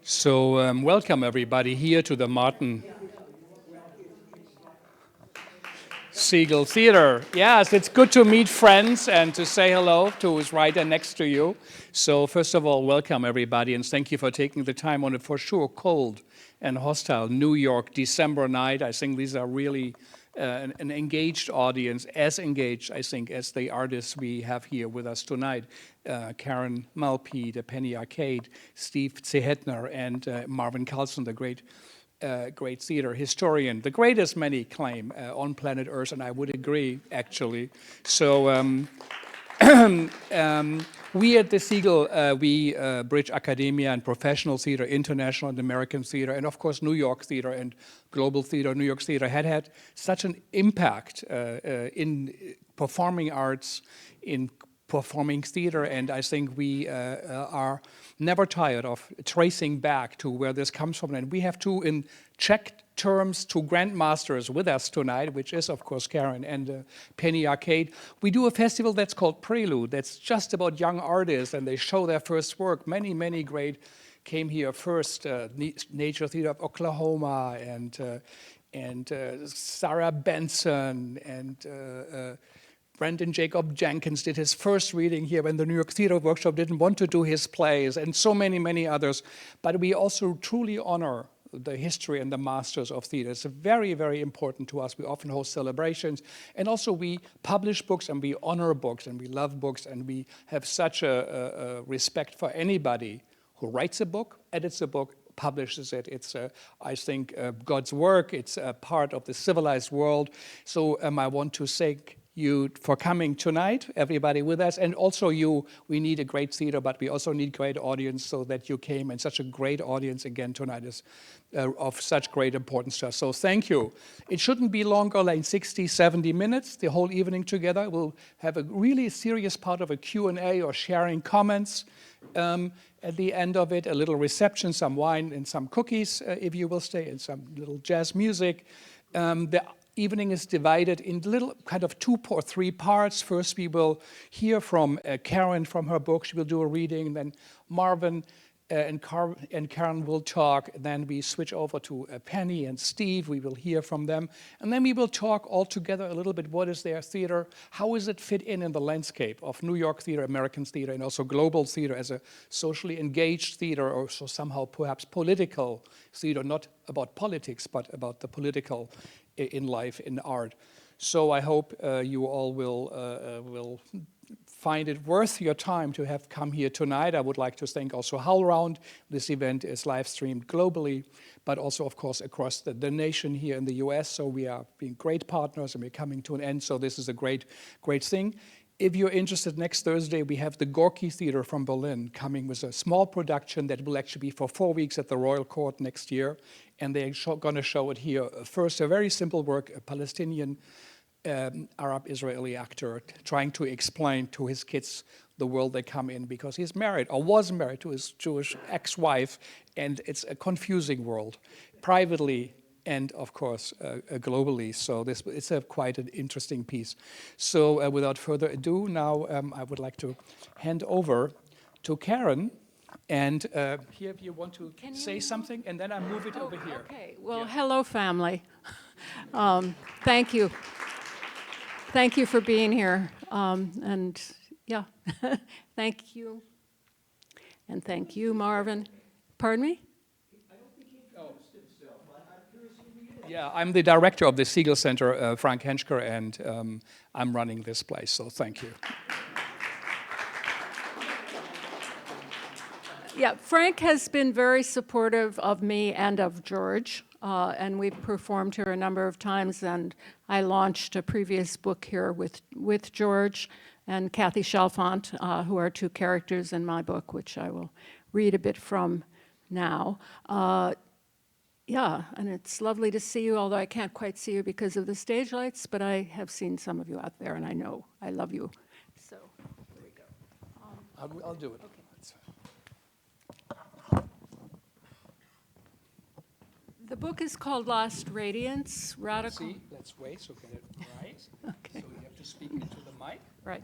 So welcome everybody here to the Martin Segal Theater. Yes, it's good to meet friends and to say hello to who's right there next to you. So first of all, welcome everybody and thank you for taking the time on a for sure cold and hostile New York December night. I think these are really an engaged audience, as engaged, I think, as the artists we have here with us tonight. Karen Malpede, Penny Arcade, Steve Zehentner, and Marvin Carlson, the great theater historian, the greatest many claim on planet Earth, and I would agree, actually. So we at the Segal, we bridge academia and professional theater, international and American theater, and of course New York theater and global theater. New York theater had such an impact in performing arts, in performing theater, and I think we are never tired of tracing back to where this comes from. And we have two, in Czech terms, two grandmasters with us tonight, which is, of course, Karen and Penny Arcade. We do a festival that's called Prelude, that's just about young artists, and they show their first work. Many, many great came here first, Nature Theater of Oklahoma, and Sarah Benson, and Brendan Jacob Jenkins did his first reading here when the New York Theater Workshop didn't want to do his plays, and so many, many others. But we also truly honor the history and the masters of theater. It's very, very important to us. We often host celebrations, and also we publish books and we honor books and we love books, and we have such a respect for anybody who writes a book, edits a book, publishes it. It's, I think, God's work. It's a part of the civilized world. So I want to thank you for coming tonight, everybody with us, and also you. We need a great theater, but we also need great audience, so that you came, and such a great audience again tonight is of such great importance to us. So thank you. It shouldn't be longer than 60, 70 minutes, the whole evening together. We'll have a really serious part of a Q&A or sharing comments. At the end of it, a little reception, some wine and some cookies, if you will stay, and some little jazz music. The evening is divided in little kind of 2 or 3 parts. First, we will hear from Karen from her book. She will do a reading. Then Marvin and Karen will talk. Then we switch over to Penny and Steve. We will hear from them. And then we will talk all together a little bit. What is their theater? How does it fit in the landscape of New York theater, American theater, and also global theater as a socially engaged theater, or so somehow perhaps political theater, not about politics, but about the political in life, in art. So I hope you all will find it worth your time to have come here tonight. I would like to thank also HowlRound. This event is live streamed globally, but also, of course, across the nation here in the US. So we are being great partners, and we're coming to an end. So this is a great, great thing. If you're interested, next Thursday, we have the Gorky Theater from Berlin coming with a small production that will actually be for 4 weeks at the Royal Court next year. And they're going to show it here. First, a very simple work, a Palestinian Arab-Israeli actor trying to explain to his kids the world they come in, because he's married or was married to his Jewish ex-wife, and it's a confusing world, privately and, of course, globally. So it's quite an interesting piece. So without further ado, now I would like to hand over to Karen. And here, if you want to say something, and then I move it over here. Okay. Well, yeah. Hello, family. Thank you. Thank you for being here. And yeah, thank you. And thank you, Marvin. Pardon me? Yeah, I'm the director of the Segal Center, Frank Hentschker, and I'm running this place, so thank you. Yeah, Frank has been very supportive of me and of George, and we've performed here a number of times, and I launched a previous book here with George and Kathy Chalfant, who are 2 characters in my book, which I will read a bit from now. Yeah, and it's lovely to see you, although I can't quite see you because of the stage lights, but I have seen some of you out there, and I know I love you. So here we go. I'll do it. Okay. The book is called Last Radiance, Radical. Let's wait, so get it right. Okay. So you have to speak into the mic. Right.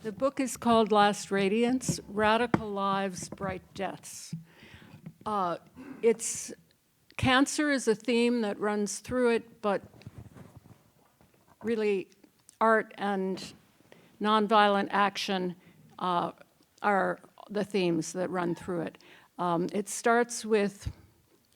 The book is called Last Radiance, Radical Lives, Bright Deaths. It's cancer is a theme that runs through it, but really art and nonviolent action are the themes that run through it. It starts with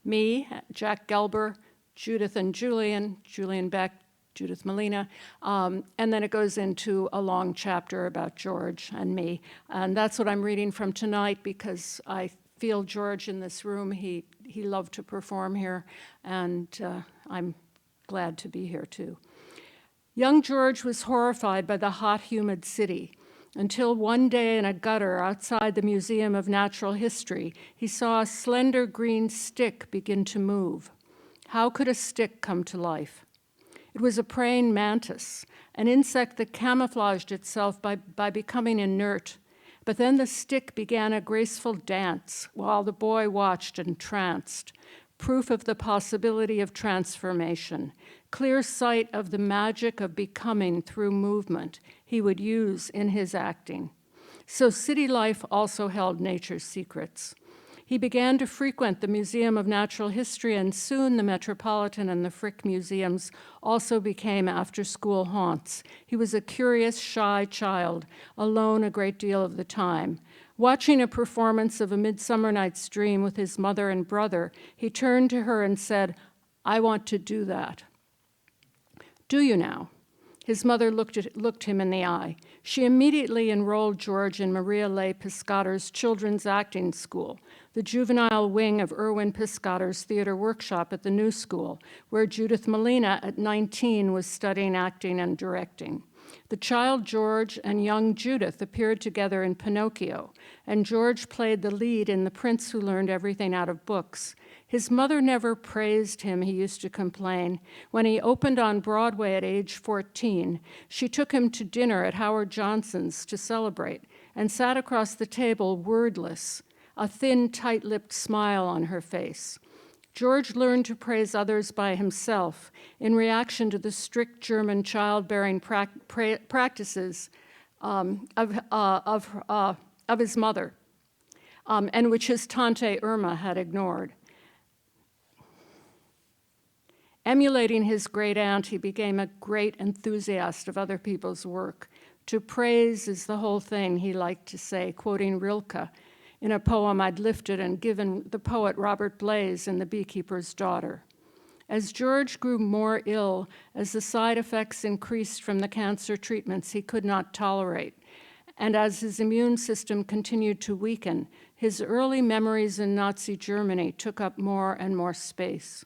me, Jack Gelber, Judith and Julian Beck, Judith Molina, and then it goes into a long chapter about George and me. And that's what I'm reading from tonight because I feel George in this room. He loved to perform here, and I'm glad to be here too. Young George was horrified by the hot, humid city until one day in a gutter outside the Museum of Natural History, he saw a slender green stick begin to move. How could a stick come to life? It was a praying mantis, an insect that camouflaged itself by becoming inert. But then the stick began a graceful dance while the boy watched entranced, proof of the possibility of transformation, clear sight of the magic of becoming through movement he would use in his acting. So city life also held nature's secrets. He began to frequent the Museum of Natural History, and soon the Metropolitan and the Frick Museums also became after-school haunts. He was a curious, shy child, alone a great deal of the time. Watching a performance of A Midsummer Night's Dream with his mother and brother, he turned to her and said, "I want to do that." "Do you now?" His mother looked him in the eye. She immediately enrolled George in Maria Leigh Piscator's Children's Acting School, the juvenile wing of Erwin Piscator's theater workshop at the New School, where Judith Molina, at 19, was studying acting and directing. The child George and young Judith appeared together in Pinocchio, and George played the lead in The Prince Who Learned Everything Out of Books. His mother never praised him, he used to complain. When he opened on Broadway at age 14, she took him to dinner at Howard Johnson's to celebrate and sat across the table wordless, a thin, tight-lipped smile on her face. George learned to praise others by himself in reaction to the strict German childbearing practices of his mother, and which his tante Irma had ignored. Emulating his great aunt, he became a great enthusiast of other people's work. To praise is the whole thing, he liked to say, quoting Rilke in a poem I'd lifted and given the poet Robert Blaze in The Beekeeper's Daughter. As George grew more ill, as the side effects increased from the cancer treatments he could not tolerate, and as his immune system continued to weaken, his early memories in Nazi Germany took up more and more space.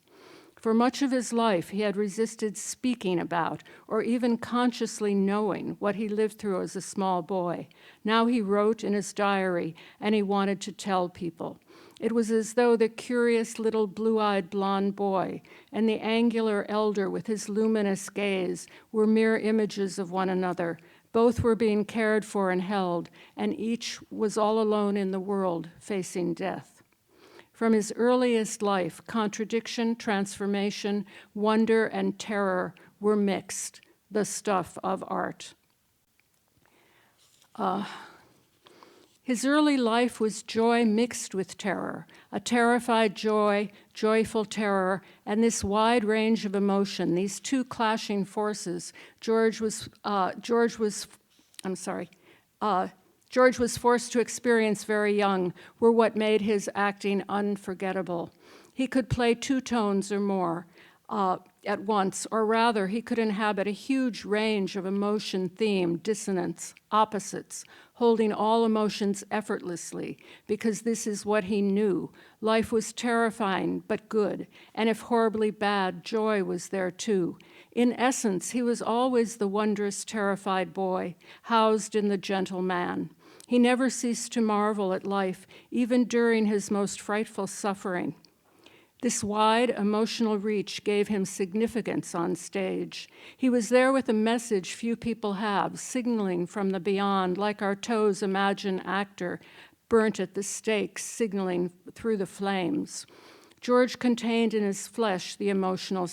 For much of his life, he had resisted speaking about or even consciously knowing what he lived through as a small boy. Now he wrote in his diary, and he wanted to tell people. It was as though the curious little blue-eyed blonde boy and the angular elder with his luminous gaze were mere images of one another. Both were being cared for and held, and each was all alone in the world, facing death. From his earliest life, contradiction, transformation, wonder, and terror were mixed, the stuff of art. His early life was joy mixed with terror, a terrified joy, joyful terror, and this wide range of emotion, these two clashing forces. George was forced to experience very young, were what made his acting unforgettable. He could play two tones or more at once, or rather, he could inhabit a huge range of emotion theme, dissonance, opposites, holding all emotions effortlessly, because this is what he knew. Life was terrifying, but good, and if horribly bad, joy was there too. In essence, he was always the wondrous, terrified boy, housed in the gentle man. He never ceased to marvel at life, even during his most frightful suffering. This wide emotional reach gave him significance on stage. He was there with a message few people have, signaling from the beyond, like Artaud's imagined actor, burnt at the stake, signaling through the flames. George contained in his flesh the emotional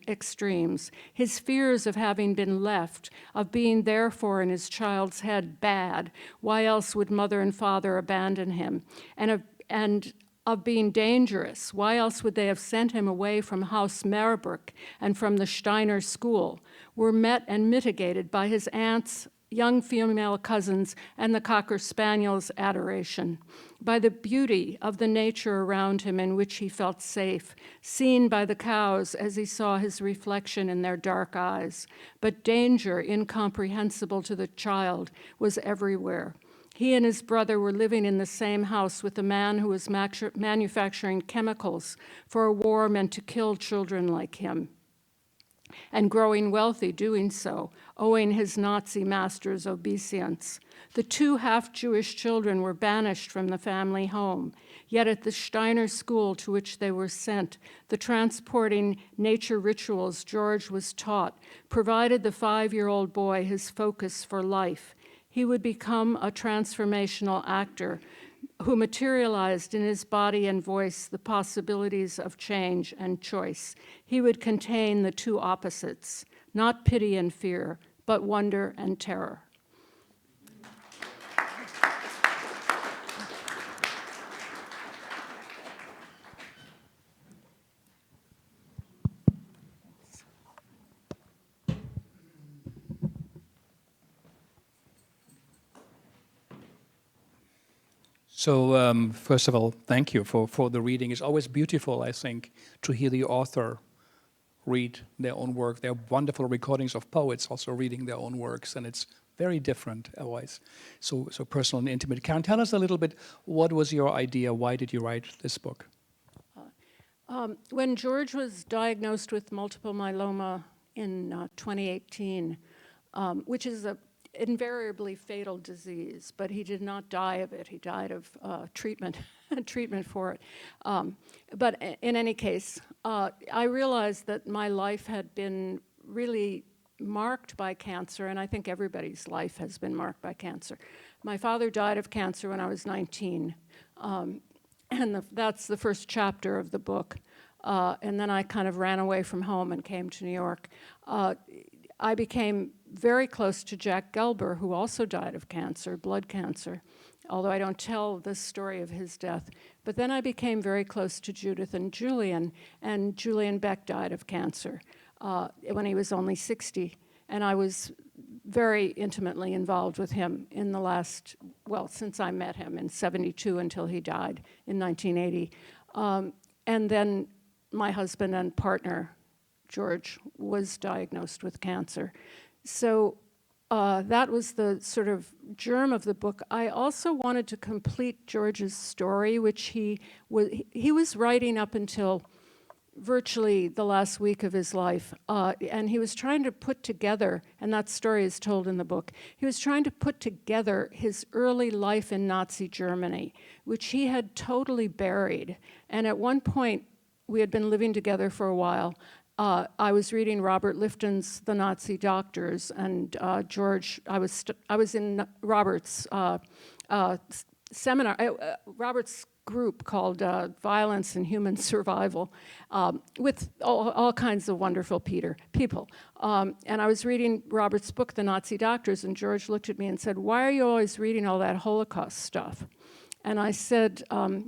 extremes, his fears of having been left, of being therefore in his child's head bad. Why else would mother and father abandon him? And of being dangerous. Why else would they have sent him away from Haus Meerbrück and from the Steiner school, were met and mitigated by his aunt's young female cousins and the Cocker Spaniel's adoration, by the beauty of the nature around him in which he felt safe, seen by the cows as he saw his reflection in their dark eyes. But danger, incomprehensible to the child, was everywhere. He and his brother were living in the same house with a man who was manufacturing chemicals for a war meant to kill children like him, and growing wealthy doing so, owing his Nazi master's obeisance. The two half-Jewish children were banished from the family home, yet at the Steiner school to which they were sent, the transporting nature rituals George was taught provided the 5-year-old boy his focus for life. He would become a transformational actor who materialized in his body and voice the possibilities of change and choice. He would contain the two opposites, not pity and fear, but wonder and terror. So first of all, thank you for the reading. It's always beautiful, I think, to hear the author read their own work. There are wonderful recordings of poets also reading their own works, and it's very different always. So personal and intimate. Karen, tell us a little bit, what was your idea? Why did you write this book? When George was diagnosed with multiple myeloma in 2018, which is a invariably fatal disease, but he did not die of it. He died of treatment for it. But in any case, I realized that my life had been really marked by cancer, and I think everybody's life has been marked by cancer. My father died of cancer when I was 19, and that's the first chapter of the book. And then I kind of ran away from home and came to New York. I became very close to Jack Gelber, who also died of cancer, blood cancer, although I don't tell the story of his death. But then I became very close to Judith and Julian Beck died of cancer when he was only 60. And I was very intimately involved with him in the last, well, since I met him in '72 until he died in 1980. And then my husband and partner, George, was diagnosed with cancer. So that was the sort of germ of the book. I also wanted to complete George's story, which he was writing up until virtually the last week of his life. And he was trying to put together, and that story is told in the book, he was trying to put together his early life in Nazi Germany, which he had totally buried. And at one point, we had been living together for a while. I was reading Robert Lifton's The Nazi Doctors, and George, I was in Robert's seminar, Robert's group called Violence and Human Survival, with all kinds of wonderful people. And I was reading Robert's book, The Nazi Doctors, and George looked at me and said, "Why are you always reading all that Holocaust stuff?" And I said,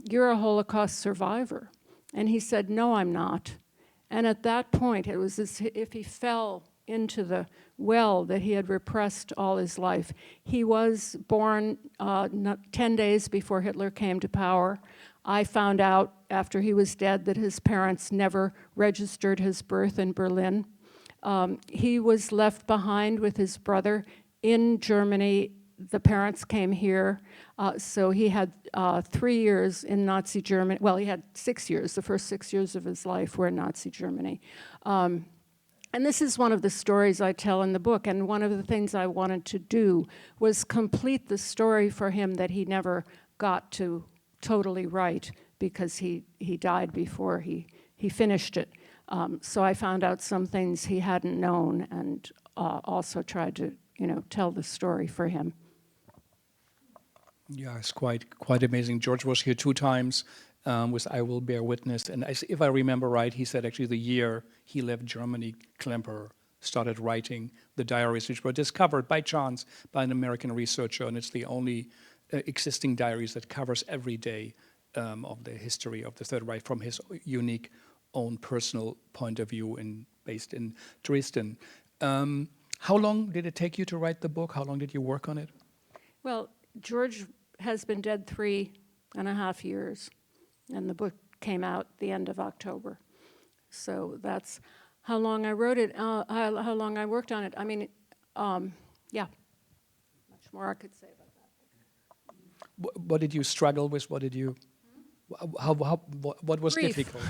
"You're a Holocaust survivor." And he said, "No, I'm not." And at that point, it was as if he fell into the well that he had repressed all his life. He was born 10 days before Hitler came to power. I found out after he was dead that his parents never registered his birth in Berlin. He was left behind with his brother in Germany. The parents came here, so he had 3 years in Nazi Germany. Well, he had 6 years. The first 6 years of his life were in Nazi Germany. And this is one of the stories I tell in the book, and one of the things I wanted to do was complete the story for him that he never got to totally write because he died before he finished it. So I found out some things he hadn't known and also tried to, tell the story for him. Yeah, it's quite amazing. George was here 2 times with I Will Bear Witness. And if I remember right, he said actually the year he left Germany, Klemperer started writing the diaries, which were discovered by chance by an American researcher. And it's the only existing diaries that covers every day of the history of the Third Reich from his unique own personal point of view based in Dresden. How long did it take you to write the book? How long did you work on it? Well, George has been dead 3.5 years, and the book came out the end of October. So that's how long I wrote it, how long I worked on it. I mean, yeah, much more I could say about that. What did you struggle with? What did you, what was Grief. difficult?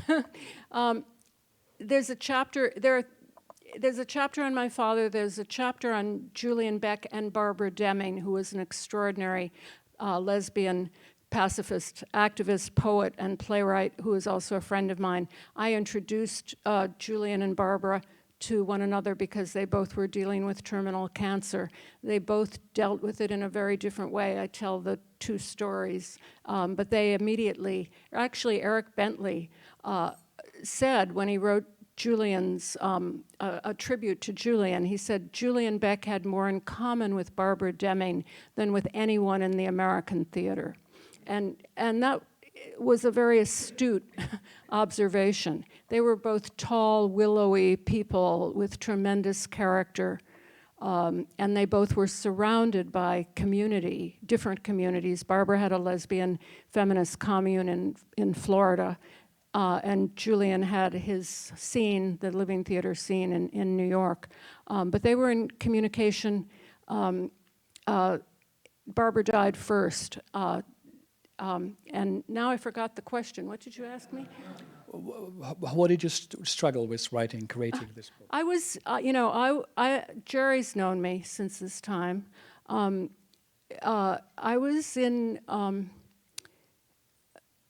There's a chapter, there's a chapter on my father, there's a chapter on Julian Beck and Barbara Deming, who was an extraordinary lesbian pacifist, activist, poet, and playwright who is also a friend of mine. I introduced Julian and Barbara to one another because they both were dealing with terminal cancer. They both dealt with it in a very different way. I tell the two stories, but they immediately, actually Eric Bentley said when he wrote Julian's, a tribute to Julian, he said, Julian Beck had more in common with Barbara Deming than with anyone in the American theater. And that was a very astute observation. They were both tall, willowy people with tremendous character, and they both were surrounded by community, different communities. Barbara had a lesbian feminist commune in Florida, and Julian had his scene, the living theater scene in New York. But they were in communication. Barbara died first. And now I forgot the question. What did you ask me? What did you struggle with creating this book? I was, Jerry's known me since this time. I was in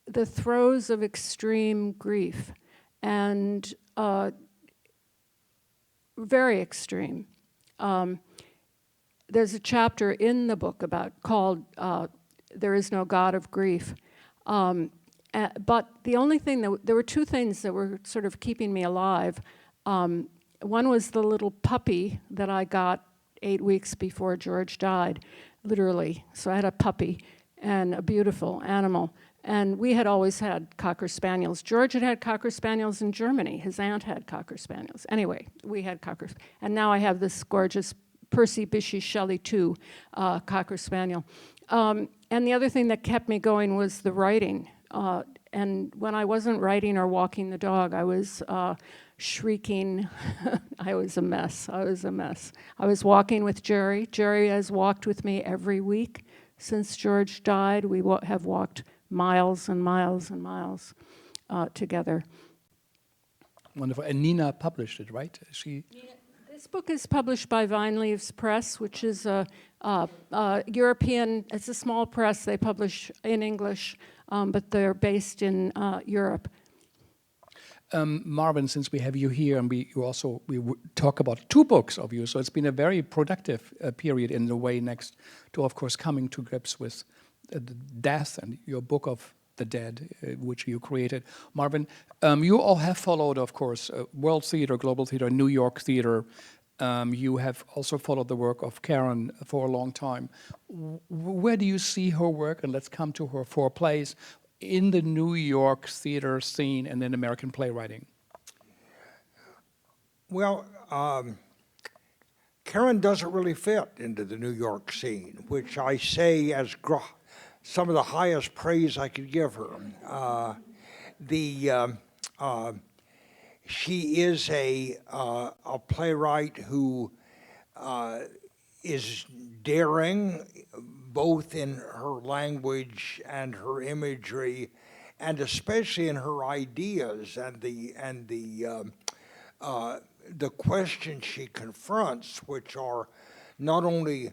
the throes of extreme grief, and very extreme. There's a chapter in the book called There Is No God of Grief. But the only thing, there were two things that were sort of keeping me alive. One was the little puppy that I got 8 weeks before George died, literally. So I had a puppy and a beautiful animal. And we had always had Cocker Spaniels. George had Cocker Spaniels in Germany. His aunt had Cocker Spaniels. Anyway, we had Cocker. And now I have this gorgeous Percy Bysshe Shelley II Cocker Spaniel. And the other thing that kept me going was the writing. And when I wasn't writing or walking the dog, I was shrieking. I was a mess. I was walking with Jerry. Jerry has walked with me every week since George died. We have walked miles and miles and miles together. Wonderful. And Nina published it, right? This book is published by Vine Leaves Press, which is a European, it's a small press. They publish in English, but they're based in Europe. Marvin, since we have you here, and we talk about 2 books of you, so it's been a very productive period in the way next to, of course, coming to grips with the death and your book of the dead, which you created. Marvin, you all have followed, of course, world theater, global theater, New York theater. You have also followed the work of Karen for a long time. Where do you see her work, and let's come to her 4 plays, in the New York theater scene and in American playwriting? Well, Karen doesn't really fit into the New York scene, which I say as some of the highest praise I could give her. She is a playwright who is daring, both in her language and her imagery, and especially in her ideas and the questions she confronts, which are not only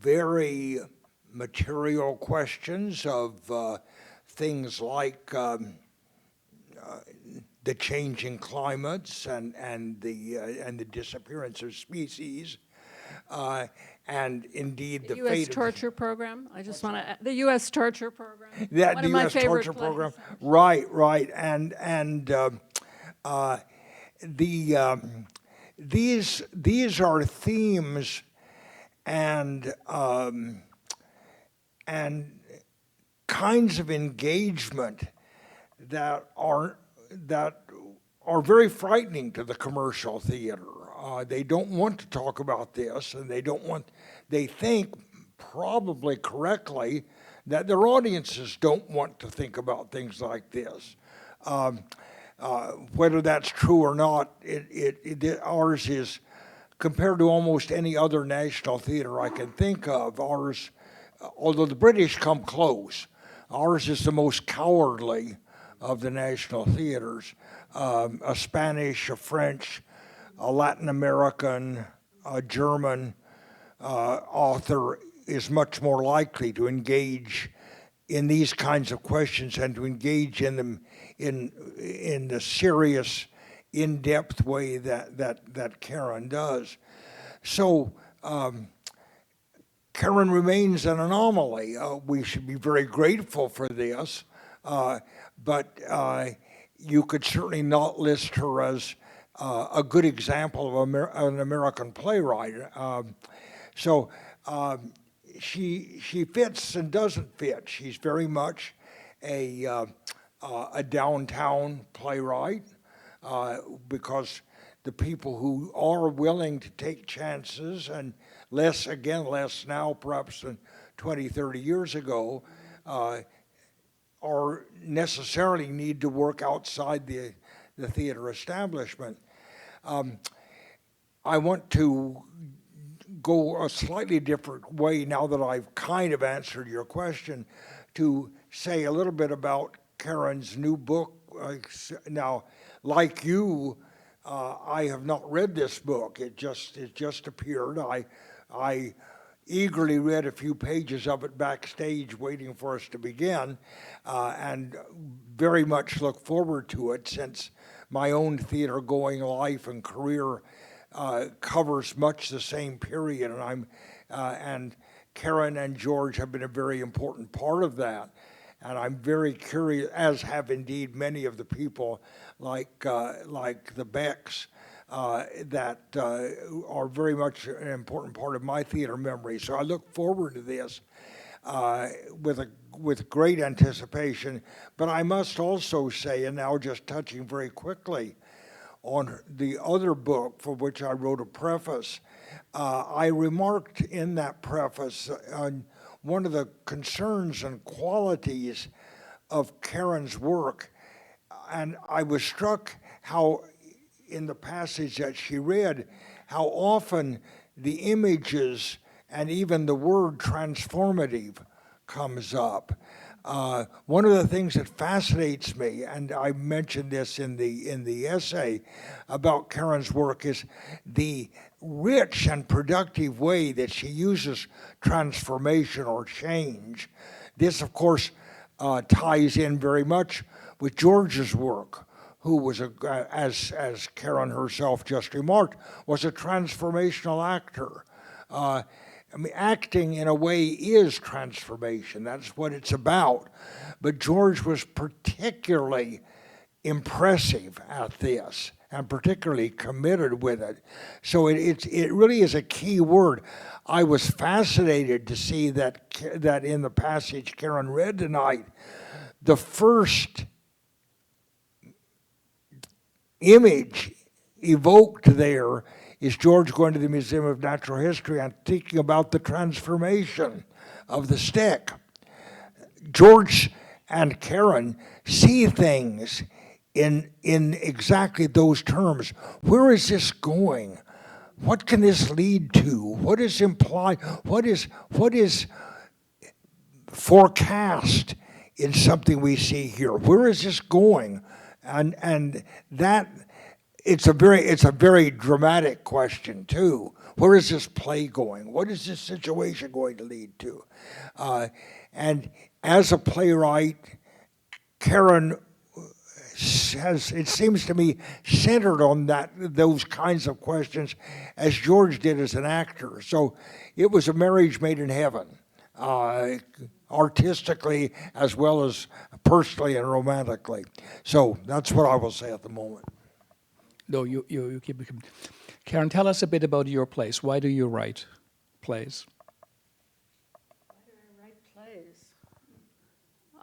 very material questions of things like the changing climates and the disappearance of species, and indeed the U.S. fate torture program. I just want to the U.S. torture program. that One the of my U.S. favorite torture plays. program, right, and these are themes and kinds of engagement that are very frightening to the commercial theater. They don't want to talk about this, and they think, probably correctly, that their audiences don't want to think about things like this. Whether that's true or not, ours is, compared to almost any other national theater I can think of, ours, although the British come close, ours is the most cowardly of the national theaters. A Spanish, a French, a Latin American, a German author is much more likely to engage in these kinds of questions and to engage in them in the serious, in-depth way that Karen does. So Karen remains an anomaly. We should be very grateful for this, but you could certainly not list her as a good example of an American playwright. She fits and doesn't fit. She's very much a downtown playwright because the people who are willing to take chances, and less now perhaps than 20, 30 years ago, are necessarily need to work outside the theater establishment. I want to go a slightly different way now that I've kind of answered your question, to say a little bit about Karen's new book. Now, like you, I have not read this book. It just appeared. I eagerly read a few pages of it backstage waiting for us to begin, and very much look forward to it, since my own theater-going life and career covers much the same period, and Karen and George have been a very important part of that. And I'm very curious, as have indeed many of the people like the Becks, that are very much an important part of my theater memory. So I look forward to this with great anticipation. But I must also say, and now just touching very quickly on the other book for which I wrote a preface, I remarked in that preface on one of the concerns and qualities of Karen's work, and I was struck how, in the passage that she read, how often the images and even the word transformative comes up. One of the things that fascinates me, and I mentioned this in the essay about Karen's work, is the rich and productive way that she uses transformation or change. This, of course, ties in very much with George's work, who was, as Karen herself just remarked, was a transformational actor. I mean, acting in a way is transformation. That's what it's about. But George was particularly impressive at this, and particularly committed with it. So it really is a key word. I was fascinated to see that in the passage Karen read tonight, the first image evoked there is George going to the Museum of Natural History and thinking about the transformation of the stick. George and Karen see things in exactly those terms. Where is this going? What can this lead to? What is implied? What is forecast in something we see here? Where is this going? And that it's a very dramatic question too. Where is this play going? What is this situation going to lead to? And as a playwright, Karen has, it seems to me, centered on those kinds of questions as George did as an actor. So it was a marriage made in heaven, artistically as well as personally and romantically. So that's what I will say at the moment. No, you keep. Karen, tell us a bit about your plays. Why do you write plays? Why do I write plays?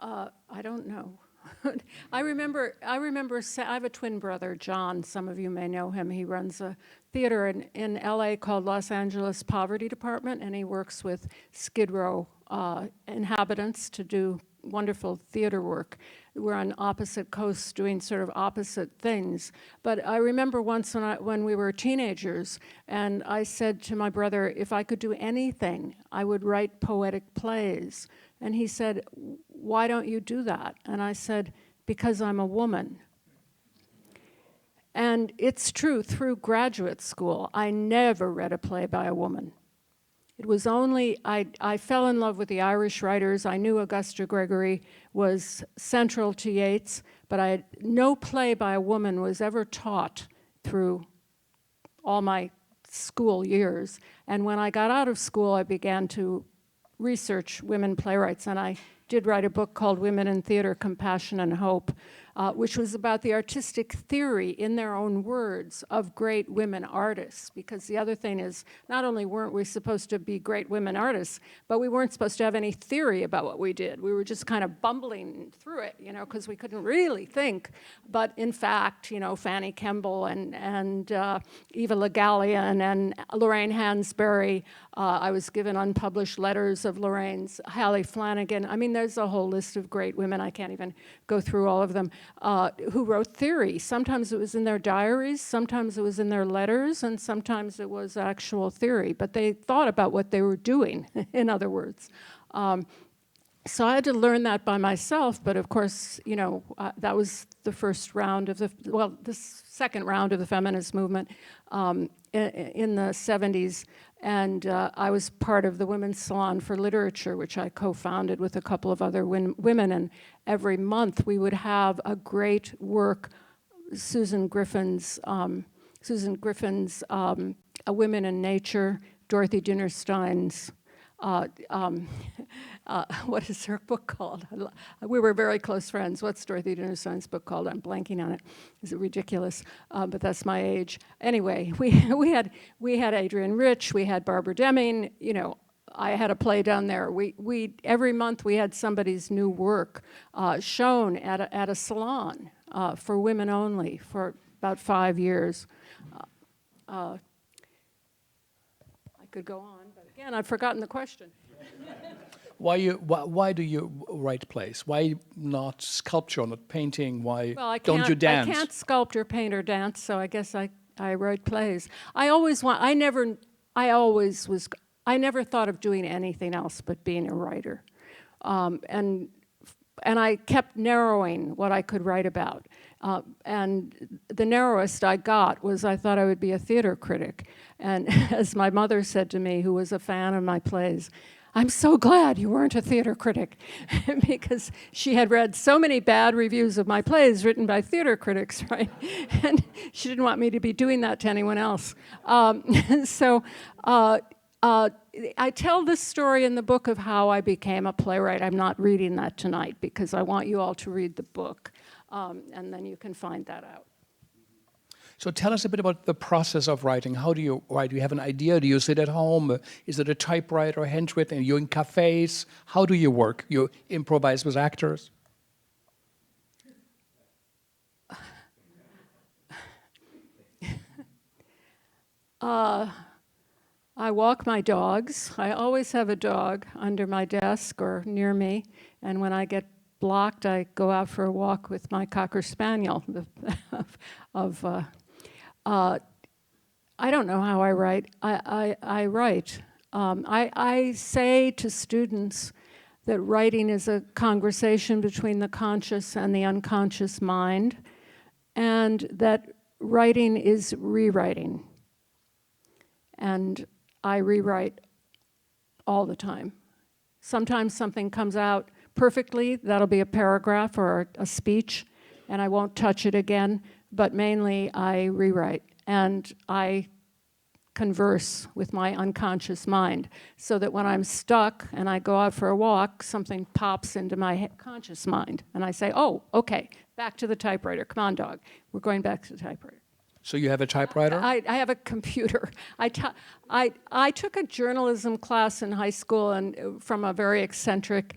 I don't know. I remember, I have a twin brother, John. Some of you may know him. He runs a theater in LA called Los Angeles Poverty Department, and he works with Skid Row inhabitants to do wonderful theater work. We're on opposite coasts doing sort of opposite things. But I remember once when we were teenagers, and I said to my brother, if I could do anything, I would write poetic plays. And he said, why don't you do that? And I said, because I'm a woman. And it's true, through graduate school, I never read a play by a woman. It was only, I fell in love with the Irish writers. I knew Augusta Gregory was central to Yeats, but no play by a woman was ever taught through all my school years. And when I got out of school, I began to research women playwrights, and I did write a book called Women in Theater, Compassion and Hope, which was about the artistic theory, in their own words, of great women artists. Because the other thing is, not only weren't we supposed to be great women artists, but we weren't supposed to have any theory about what we did. We were just kind of bumbling through it, because we couldn't really think. But in fact, Fanny Kemble and Eva Le Gallienne and Lorraine Hansberry, I was given unpublished letters of Lorraine's, Hallie Flanagan. I mean, there's a whole list of great women. I can't even go through all of them, who wrote theory. Sometimes it was in their diaries, sometimes it was in their letters, and sometimes it was actual theory. But they thought about what they were doing, in other words. So I had to learn that by myself, but of course, that was the first round of the second round of the feminist movement in the 70s. And I was part of the Women's Salon for Literature, which I co-founded with a couple of other women. And every month we would have a great work, Susan Griffin's A Women in Nature, Dorothy Dinnerstein's, what is her book called? We were very close friends. What's Dorothy Dinnerstein's book called? I'm blanking on it. Is it ridiculous? But that's my age. Anyway, we had Adrienne Rich, we had Barbara Deming. I had a play down there. We every month we had somebody's new work shown at a salon for women only for about 5 years. I could go on, but again, I've forgotten the question. Why do you write plays? Why not sculpture, not painting? Why don't you dance? I can't sculpt or paint or dance, so I guess I write plays. I never thought of doing anything else but being a writer. And I kept narrowing what I could write about. And the narrowest I got was I thought I would be a theater critic. And as my mother said to me, who was a fan of my plays, I'm so glad you weren't a theater critic, because she had read so many bad reviews of my plays written by theater critics, right? And she didn't want me to be doing that to anyone else. So I tell this story in the book of how I became a playwright. I'm not reading that tonight because I want you all to read the book, and then you can find that out. So tell us a bit about the process of writing. How do you write? Do you have an idea? Do you sit at home? Is it a typewriter, handwritten? Are you in cafes? How do you work? You improvise with actors? I walk my dogs. I always have a dog under my desk or near me. And when I get blocked, I go out for a walk with my Cocker Spaniel. I don't know how I write. I write. I say to students that writing is a conversation between the conscious and the unconscious mind, and that writing is rewriting. And I rewrite all the time. Sometimes something comes out perfectly, that'll be a paragraph or a speech, and I won't touch it again, but mainly I rewrite, and I converse with my unconscious mind, so that when I'm stuck and I go out for a walk, something pops into my conscious mind, and I say, oh, okay, back to the typewriter. Come on, dog. We're going back to the typewriter. So you have a typewriter? I have a computer. I took a journalism class in high school and from a very eccentric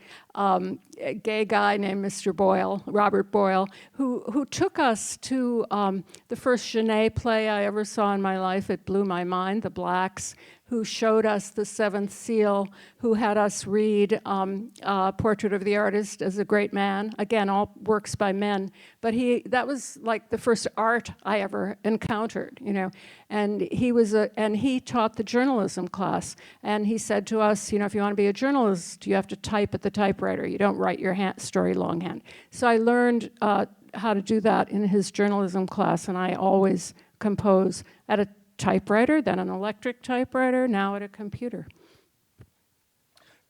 gay guy named Mr. Boyle, Robert Boyle, who took us to the first Genet play I ever saw in my life. It blew my mind, The Blacks, who showed us The Seventh Seal, who had us read Portrait of the Artist as a Great Man. Again, all works by men. But that was like the first art I ever encountered, you know. And he taught the journalism class. And he said to us, you know, if you want to be a journalist, you have to type at the typewriter. You don't write your story longhand. So I learned how to do that in his journalism class, and I always compose at a typewriter, then an electric typewriter, now at a computer.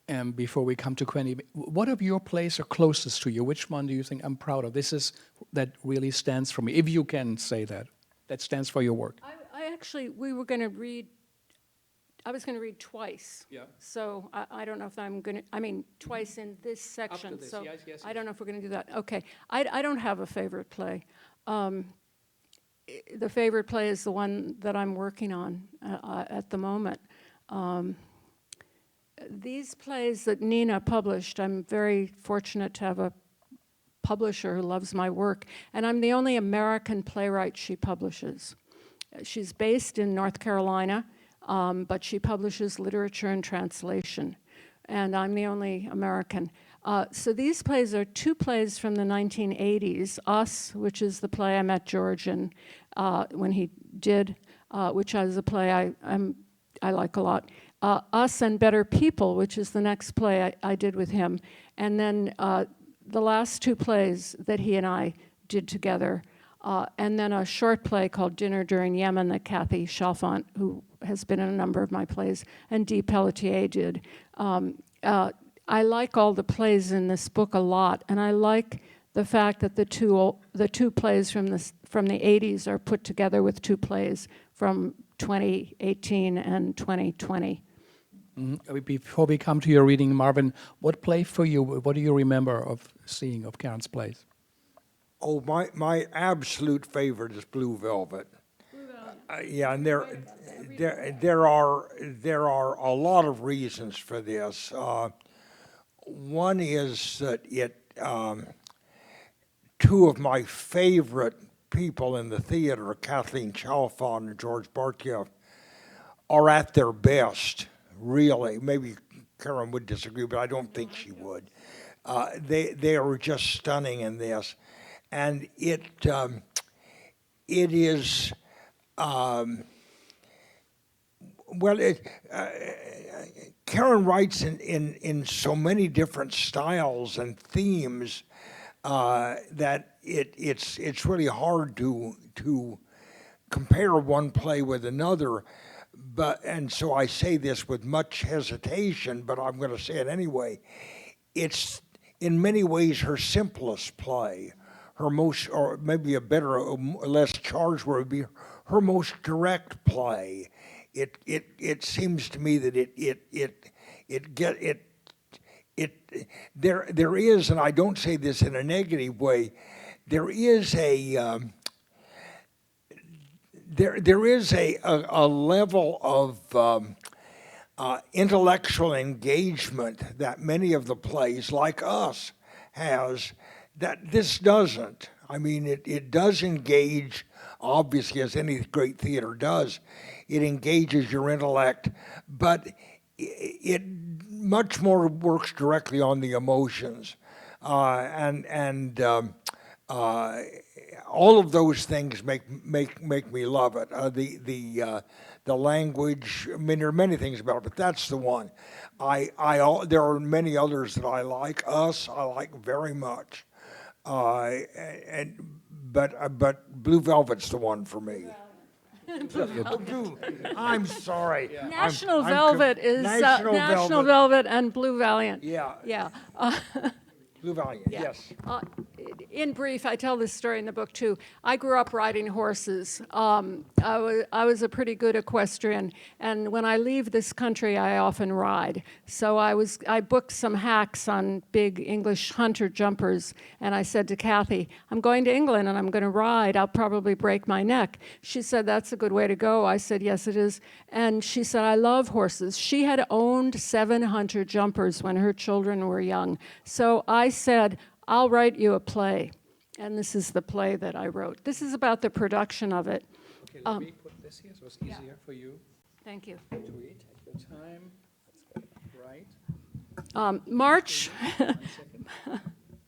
And before we come to Quenny, what of your plays are closest to you? Which one do you think I'm proud of? That really stands for me, if you can say that stands for your work. I was going to read twice. Yeah. So I don't know if I'm going to, twice in this section. Up to this, so yes. I don't know if we're going to do that. Okay. I don't have a favorite play. The favorite play is the one that I'm working on at the moment. These plays that Nina published, I'm very fortunate to have a publisher who loves my work, and I'm the only American playwright she publishes. She's based in North Carolina, but she publishes literature and translation, and I'm the only American. So these plays are two plays from the 1980s. Us, which is the play I met George in when he did, which is a play I like a lot. Us and Better People, which is the next play I did with him. And then the last two plays that he and I did together. And then a short play called Dinner During Yemen that Kathy Chalfant, who has been in a number of my plays, and Dee Pelletier did. I like all the plays in this book a lot, and I like the fact that the two plays from the 80s are put together with two plays from 2018 and 2020. Mm-hmm. Before we come to your reading, Marvin, what play for you, what do you remember of seeing of Karen's plays? Oh, my absolute favorite is Blue Velvet. Yeah, and there are a lot of reasons for this. One is that two of my favorite people in the theater, Kathleen Chalfant and George Bartiev, are at their best, really. Maybe Karen would disagree, but I don't think she would. They are just stunning in this. And it is, Karen writes in so many different styles and themes that it's really hard to compare one play with another. And so I say this with much hesitation, but I'm going to say it anyway. It's in many ways her simplest play. Her most, or maybe a better, less charged word would be her most direct play. It seems to me that there is, and I don't say this in a negative way, there is a level of intellectual engagement that many of the plays, like Us, has that this doesn't. I mean, it does engage, obviously, as any great theater does. It engages your intellect, but it much more works directly on the emotions, and all of those things make me love it. The language. I mean, there are many things about it, but that's the one. There are many others that I like. Us, I like very much. But Blue Velvet's the one for me. I'm sorry. Yeah. National Velvet is National Velvet and Blue Valiant. Yeah. Yeah. Blue Valiant, Yeah. yes. In brief, I tell this story in the book too. I grew up riding horses. I was a pretty good equestrian, and when I leave this country, I often ride. So I booked some hacks on big English hunter jumpers, and I said to Kathy, I'm going to England and I'm going to ride. I'll probably break my neck. She said, that's a good way to go. I said, yes, it is. And she said, I love horses. She had owned 7 hunter jumpers when her children were young. So I said, I'll write you a play. And this is the play that I wrote. This is about the production of it. Okay, let me put this here so it's easier for you Thank you. to read. Take your time. That's right. March, 1 second.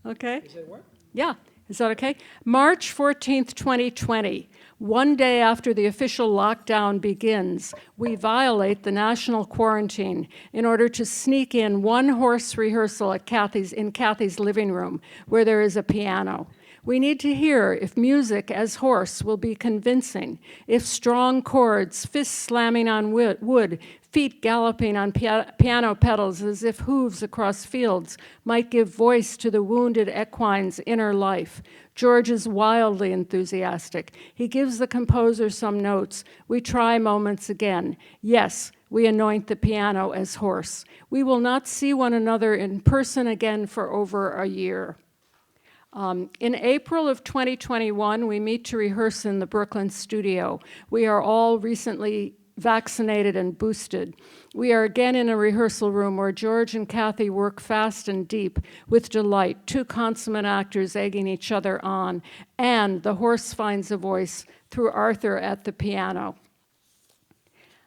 okay? Does that work? Yeah, is that okay? March 14th, 2020, one day after the official lockdown begins, we violate the national quarantine in order to sneak in one horse rehearsal at in Kathy's living room, where there is a piano. We need to hear if music as horse will be convincing, if strong chords, fists slamming on wood, feet galloping on piano pedals as if hooves across fields might give voice to the wounded equine's inner life. George is wildly enthusiastic. He gives the composer some notes. We try moments again. Yes, we anoint the piano as horse. We will not see one another in person again for over a year. In April of 2021, we meet to rehearse in the Brooklyn studio. We are all recently vaccinated and boosted. We are again in a rehearsal room where George and Kathy work fast and deep with delight, 2 consummate actors egging each other on, and the horse finds a voice through Arthur at the piano.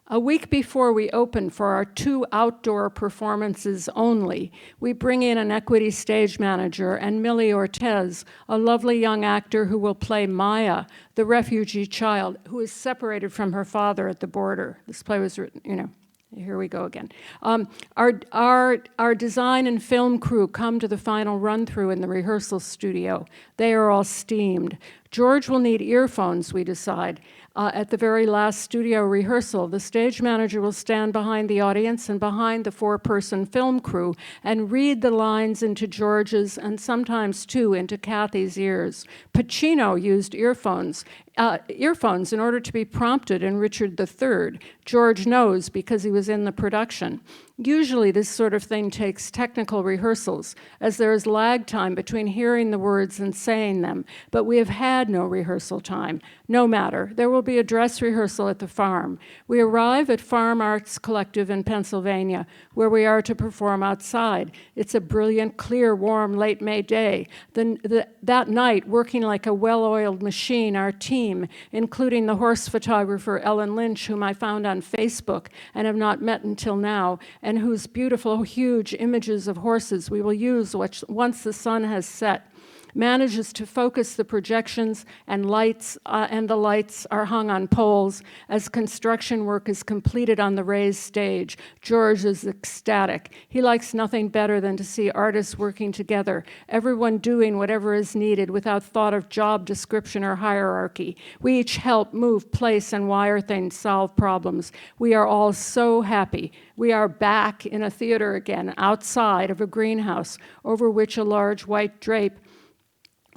A week before we open for our 2 outdoor performances only, we bring in an equity stage manager and Millie Ortez, a lovely young actor who will play Maya, the refugee child who is separated from her father at the border. This play was written, here we go again. Our design and film crew come to the final run-through in the rehearsal studio. They are all steamed. George will need earphones, we decide. At the very last studio rehearsal, the stage manager will stand behind the audience and behind the 4-person film crew and read the lines into George's and sometimes, too, into Kathy's ears. Pacino used earphones in order to be prompted in Richard III. George knows because he was in the production. Usually this sort of thing takes technical rehearsals, as there is lag time between hearing the words and saying them, but we have had no rehearsal time. No matter, there will be a dress rehearsal at the farm. We arrive at Farm Arts Collective in Pennsylvania, where we are to perform outside. It's a brilliant, clear, warm, late May day. That night, working like a well-oiled machine, our team, including the horse photographer Ellen Lynch, whom I found on Facebook and have not met until now, and whose beautiful, huge images of horses we will use once the sun has set, manages to focus the projections and the lights are hung on poles as construction work is completed on the raised stage. George is ecstatic. He likes nothing better than to see artists working together, everyone doing whatever is needed without thought of job description or hierarchy. We each help move, place, and wire things, solve problems. We are all so happy. We are back in a theater again, outside of a greenhouse over which a large white drape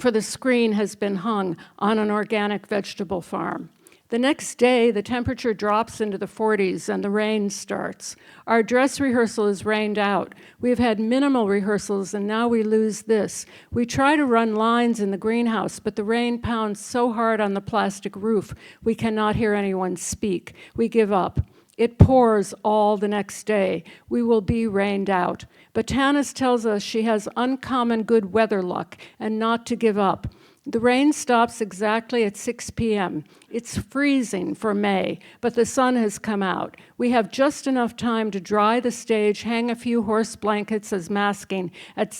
for the screen has been hung on an organic vegetable farm. The next day, the temperature drops into the 40s and the rain starts. Our dress rehearsal is rained out. We've had minimal rehearsals and now we lose this. We try to run lines in the greenhouse, but the rain pounds so hard on the plastic roof, we cannot hear anyone speak. We give up. It pours all the next day. We will be rained out. Botanis tells us she has uncommon good weather luck and not to give up. The rain stops exactly at 6 p.m. It's freezing for May, but the sun has come out. We have just enough time to dry the stage, hang a few horse blankets as masking,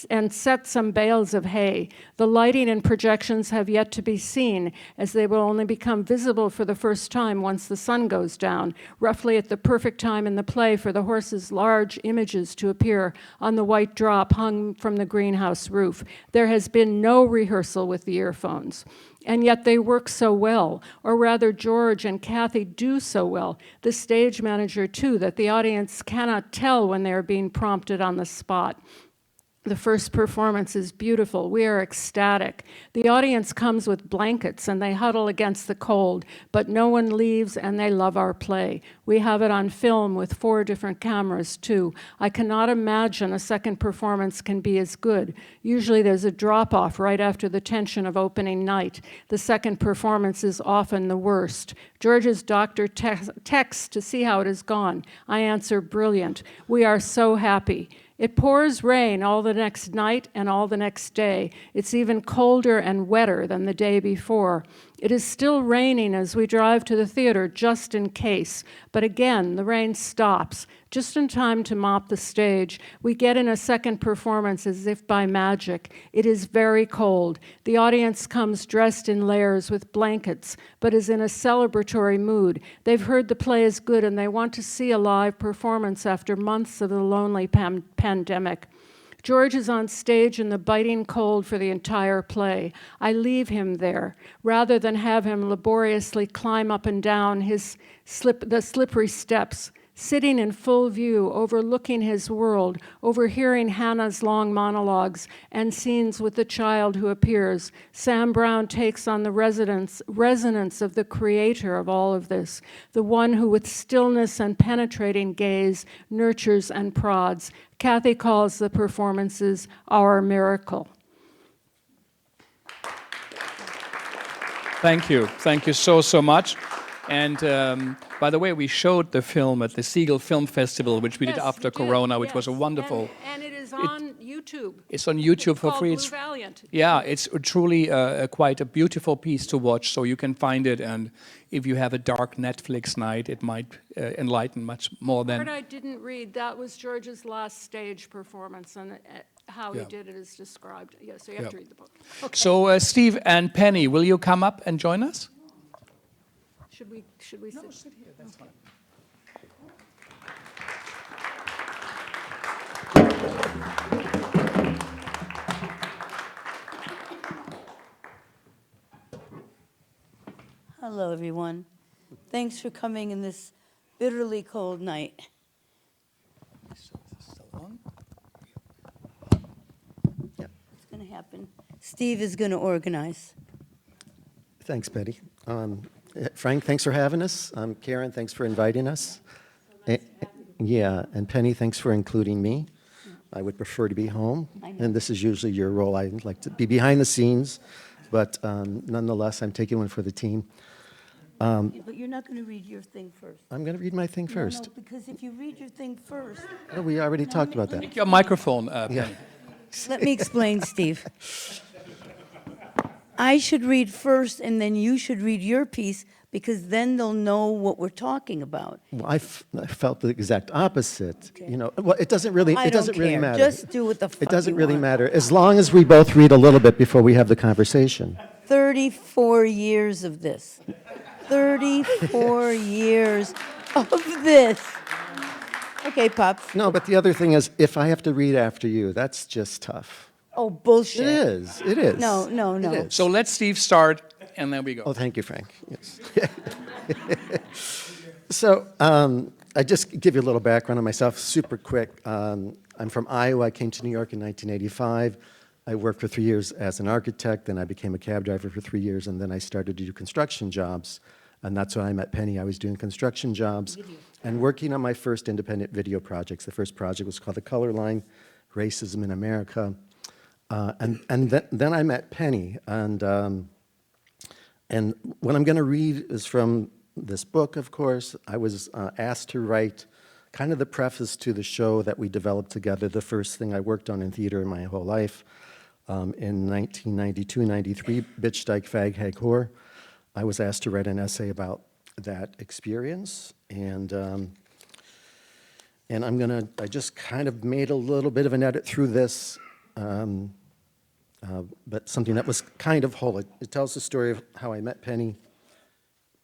and set some bales of hay. The lighting and projections have yet to be seen, as they will only become visible for the first time once the sun goes down, roughly at the perfect time in the play for the horses' large images to appear on the white drop hung from the greenhouse roof. There has been no rehearsal with the earphones. And yet they work so well, or rather George and Kathy do so well, the stage manager too, that the audience cannot tell when they are being prompted on the spot. The first performance is beautiful. We are ecstatic. The audience comes with blankets and they huddle against the cold, but no one leaves and they love our play. We have it on film with 4 different cameras too. I cannot imagine a second performance can be as good. Usually there's a drop-off right after the tension of opening night. The second performance is often the worst. George's doctor texts to see how it has gone. I answer, brilliant. We are so happy. It pours rain all the next night and all the next day. It's even colder and wetter than the day before. It is still raining as we drive to the theater just in case. But again, the rain stops, just in time to mop the stage. We get in a second performance as if by magic. It is very cold. The audience comes dressed in layers with blankets, but is in a celebratory mood. They've heard the play is good and they want to see a live performance after months of the lonely pandemic. George is on stage in the biting cold for the entire play. I leave him there, rather than have him laboriously climb up and down the slippery steps, sitting in full view, overlooking his world, overhearing Hannah's long monologues and scenes with the child who appears. Sam Brown takes on the resonance of the creator of all of this, the one who with stillness and penetrating gaze nurtures and prods. Kathy calls the performances our miracle. Thank you. Thank you so much. And by the way, we showed the film at the Segal Film Festival, which we did after Corona, which was a wonderful. And it is on YouTube. It's on YouTube for free. Blue Valiant. Yeah, it's truly quite a beautiful piece to watch, so you can find it. And if you have a dark Netflix night, it might enlighten much more than. The part I didn't read, that was George's last stage performance, and how he did it is described. Yeah, so you have to read the book. Okay. So Steve and Penny, will you come up and join us? Should we sit? No, sit here. That's fine. Hello, everyone. Thanks for coming in this bitterly cold night. So is this still on? What's going to happen? Steve is going to organize. Thanks, Betty. Frank, thanks for having us. Karen, thanks for inviting us. Yeah, and Penny, thanks for including me. I would prefer to be home, and this is usually your role. I'd like to be behind the scenes, but nonetheless, I'm taking one for the team. But you're not going to read your thing first. I'm going to read my thing first. No, because if you read your thing first... Oh, we already talked about that. Take your microphone, Penny. Yeah. Let me explain, Steve. I should read first, and then you should read your piece, because then they'll know what we're talking about. Well, I felt the exact opposite. Okay. You know, well, it doesn't really matter. Just do what the fuck It doesn't you really want. matter, as long as we both read a little bit before we have the conversation. 34 years of this. 34 years of this. Okay, Pops. No, but the other thing is, if I have to read after you, that's just tough. Oh, bullshit. It is. It is. No. It is. So let Steve start, and then we go. Oh, thank you, Frank. Yes. So I just give you a little background on myself, super quick. I'm from Iowa. I came to New York in 1985. I worked for 3 years as an architect, then I became a cab driver for 3 years, and then I started to do construction jobs. And that's when I met Penny. I was doing construction jobs and working on my first independent video projects. The first project was called The Color Line, Racism in America. And then I met Penny, and what I'm going to read is from this book, of course. I was asked to write kind of the preface to the show that we developed together, the first thing I worked on in theater in my whole life. In 1992-93, Bitch, Dyke, Fag, Hag, Whore. I was asked to write an essay about that experience, and I just kind of made a little bit of an edit through this, but something that was kind of whole. It tells the story of how I met Penny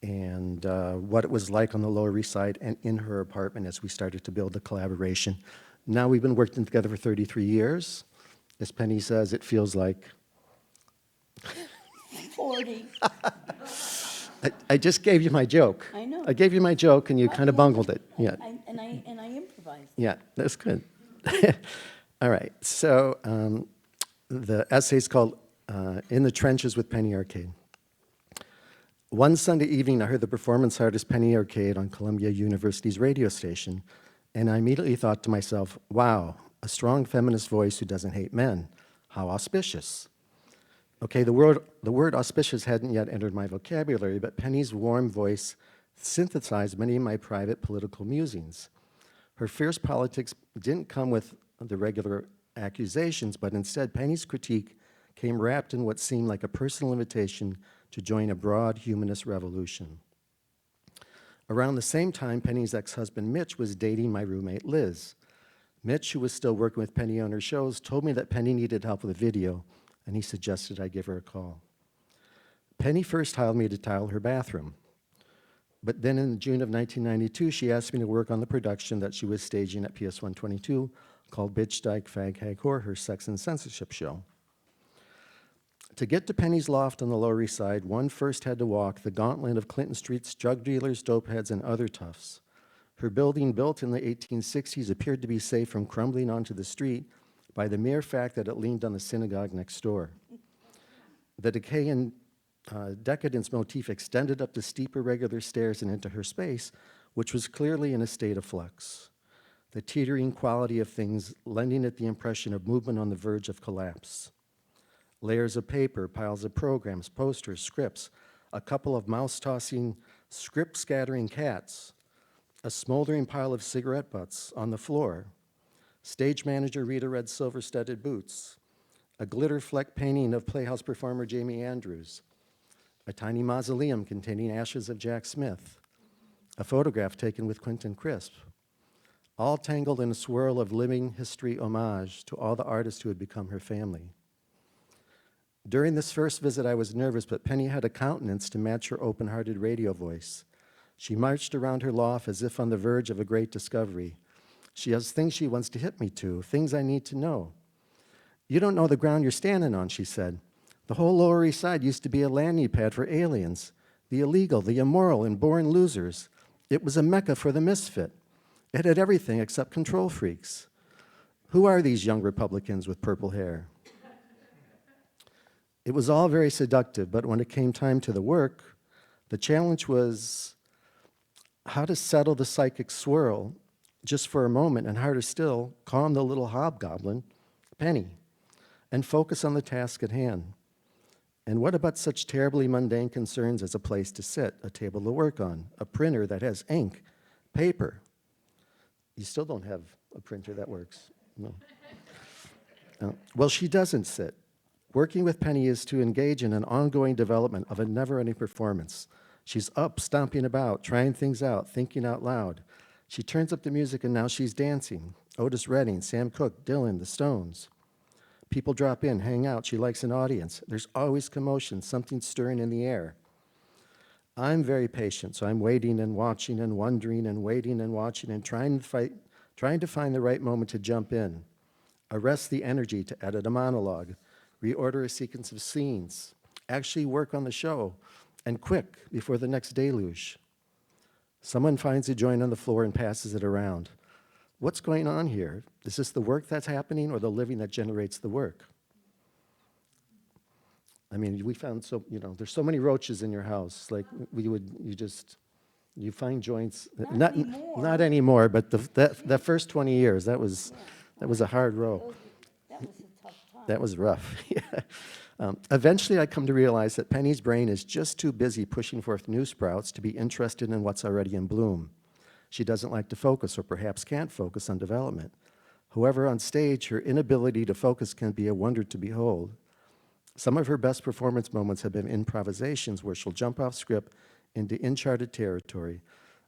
and what it was like on the Lower East Side and in her apartment as we started to build the collaboration. Now we've been working together for 33 years. As Penny says, it feels like 40. I just gave you my joke. I know. I gave you my joke, and you kind of bungled it. Yeah. And I improvised. Yeah, that's good. All right, so the essay's called In the Trenches with Penny Arcade. One Sunday evening, I heard the performance artist Penny Arcade on Columbia University's radio station, and I immediately thought to myself, wow, a strong feminist voice who doesn't hate men. How auspicious. Okay, the word auspicious hadn't yet entered my vocabulary, but Penny's warm voice synthesized many of my private political musings. Her fierce politics didn't come with the regular accusations, but instead Penny's critique came wrapped in what seemed like a personal invitation to join a broad humanist revolution. Around the same time, Penny's ex-husband Mitch was dating my roommate Liz. Mitch, who was still working with Penny on her shows, told me that Penny needed help with a video, and he suggested I give her a call. Penny first hired me to tile her bathroom. But then in June of 1992, she asked me to work on the production that she was staging at PS 122 called Bitch, Dyke, Fag, Hag, Whore, her sex and censorship show. To get to Penny's loft on the Lower East Side, one first had to walk the gauntlet of Clinton Street's drug dealers, dopeheads, and other toughs. Her building, built in the 1860s, appeared to be safe from crumbling onto the street by the mere fact that it leaned on the synagogue next door. The decay and decadence motif extended up the steep irregular stairs and into her space, which was clearly in a state of flux. The teetering quality of things lending it the impression of movement on the verge of collapse. Layers of paper, piles of programs, posters, scripts, a couple of mouse-tossing, script-scattering cats, a smoldering pile of cigarette butts on the floor, stage manager Rita Red's silver-studded boots, a glitter-flecked painting of Playhouse performer Jamie Andrews, a tiny mausoleum containing ashes of Jack Smith, a photograph taken with Quentin Crisp, all tangled in a swirl of living history homage to all the artists who had become her family. During this first visit, I was nervous, but Penny had a countenance to match her open-hearted radio voice. She marched around her loft as if on the verge of a great discovery. She has things she wants to hit me to, things I need to know. You don't know the ground you're standing on, she said. The whole Lower East Side used to be a landing pad for aliens, the illegal, the immoral, and born losers. It was a mecca for the misfit. It had everything except control freaks. Who are these young Republicans with purple hair? It was all very seductive, but when it came time to the work, the challenge was how to settle the psychic swirl just for a moment, and harder still, calm the little hobgoblin, Penny, and focus on the task at hand. And what about such terribly mundane concerns as a place to sit, a table to work on, a printer that has ink, paper? You still don't have a printer that works. No. Well, she doesn't sit. Working with Penny is to engage in an ongoing development of a never-ending performance. She's up, stomping about, trying things out, thinking out loud. She turns up the music and now she's dancing. Otis Redding, Sam Cooke, Dylan, the Stones. People drop in, hang out. She likes an audience. There's always commotion, something stirring in the air. I'm very patient, so I'm waiting and watching and wondering and waiting and watching and trying to find the right moment to jump in. Arrest the energy to edit a monologue, reorder a sequence of scenes, actually work on the show, and quick, before the next deluge. Someone finds a joint on the floor and passes it around. What's going on here? Is this the work that's happening or the living that generates the work? I mean, we found there's so many roaches in your house. Like you find joints. Not anymore, but the first 20 years, that was a hard row. That was a tough time. That was rough. Yeah. Eventually, I come to realize that Penny's brain is just too busy pushing forth new sprouts to be interested in what's already in bloom. She doesn't like to focus, or perhaps can't focus on development. However, on stage, her inability to focus can be a wonder to behold. Some of her best performance moments have been improvisations where she'll jump off script into uncharted territory.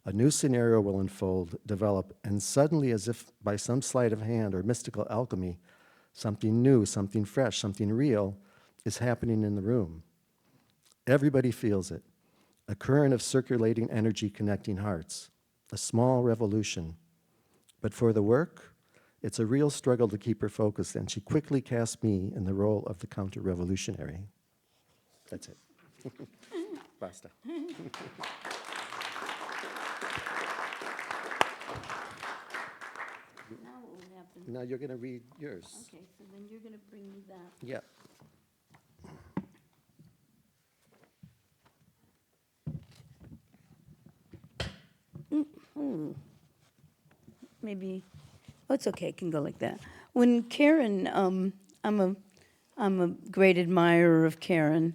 A new scenario will unfold, develop, and suddenly, as if by some sleight of hand or mystical alchemy, something new, something fresh, something real is happening in the room. Everybody feels it. A current of circulating energy connecting hearts. A small revolution. But for the work, it's a real struggle to keep her focused, and she quickly cast me in the role of the counter-revolutionary. That's it. Basta. Now what would happen? Now you're going to read yours. Okay, so then you're going to bring me that. Yeah. Maybe, oh, it's okay, it can go like that. When Karen, I'm a great admirer of Karen.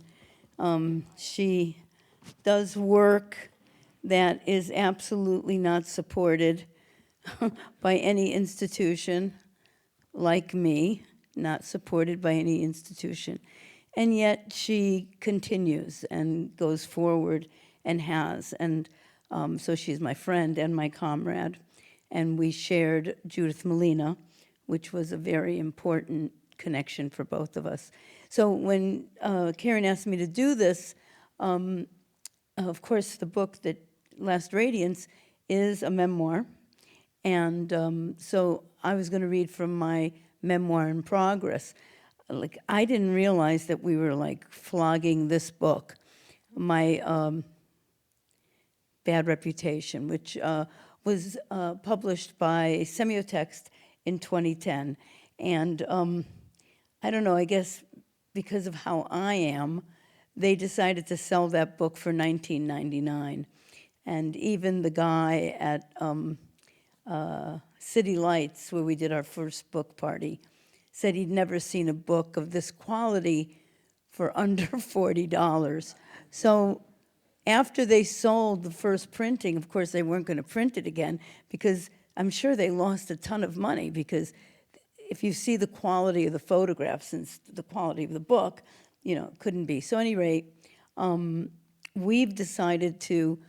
She does work that is absolutely not supported by any institution, like me, not supported by any institution. And yet she continues and goes forward and has. And so she's my friend and my comrade. And we shared Judith Malina, which was a very important connection for both of us. So when Karen asked me to do this, of course, the book that Last Radiance is a memoir. And so I was going to read from my memoir in progress. Like, I didn't realize that we were like flogging this book, my Bad Reputation, which was published by Semiotext in 2010. And I don't know, I guess because of how I am, they decided to sell that book for $19.99. And even the guy at City Lights, where we did our first book party, said he'd never seen a book of this quality for under $40. So after they sold the first printing, of course, they weren't going to print it again, because I'm sure they lost a ton of money, because if you see the quality of the photographs and the quality of the book, you know, it couldn't be. So at any rate, we've decided to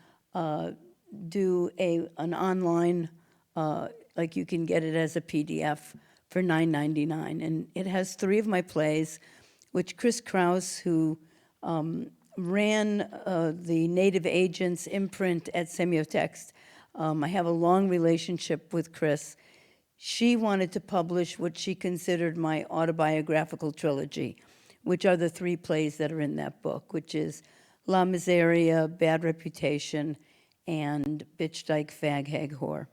do an online, like you can get it as a PDF for $9.99. And it has 3 of my plays, which Chris Kraus, who ran the Native Agents imprint at Semiotext. I have a long relationship with Chris. She wanted to publish what she considered my autobiographical trilogy, which are the 3 plays that are in that book, which is La Miseria, Bad Reputation, and Bitch Dyke Fag Hag Whore.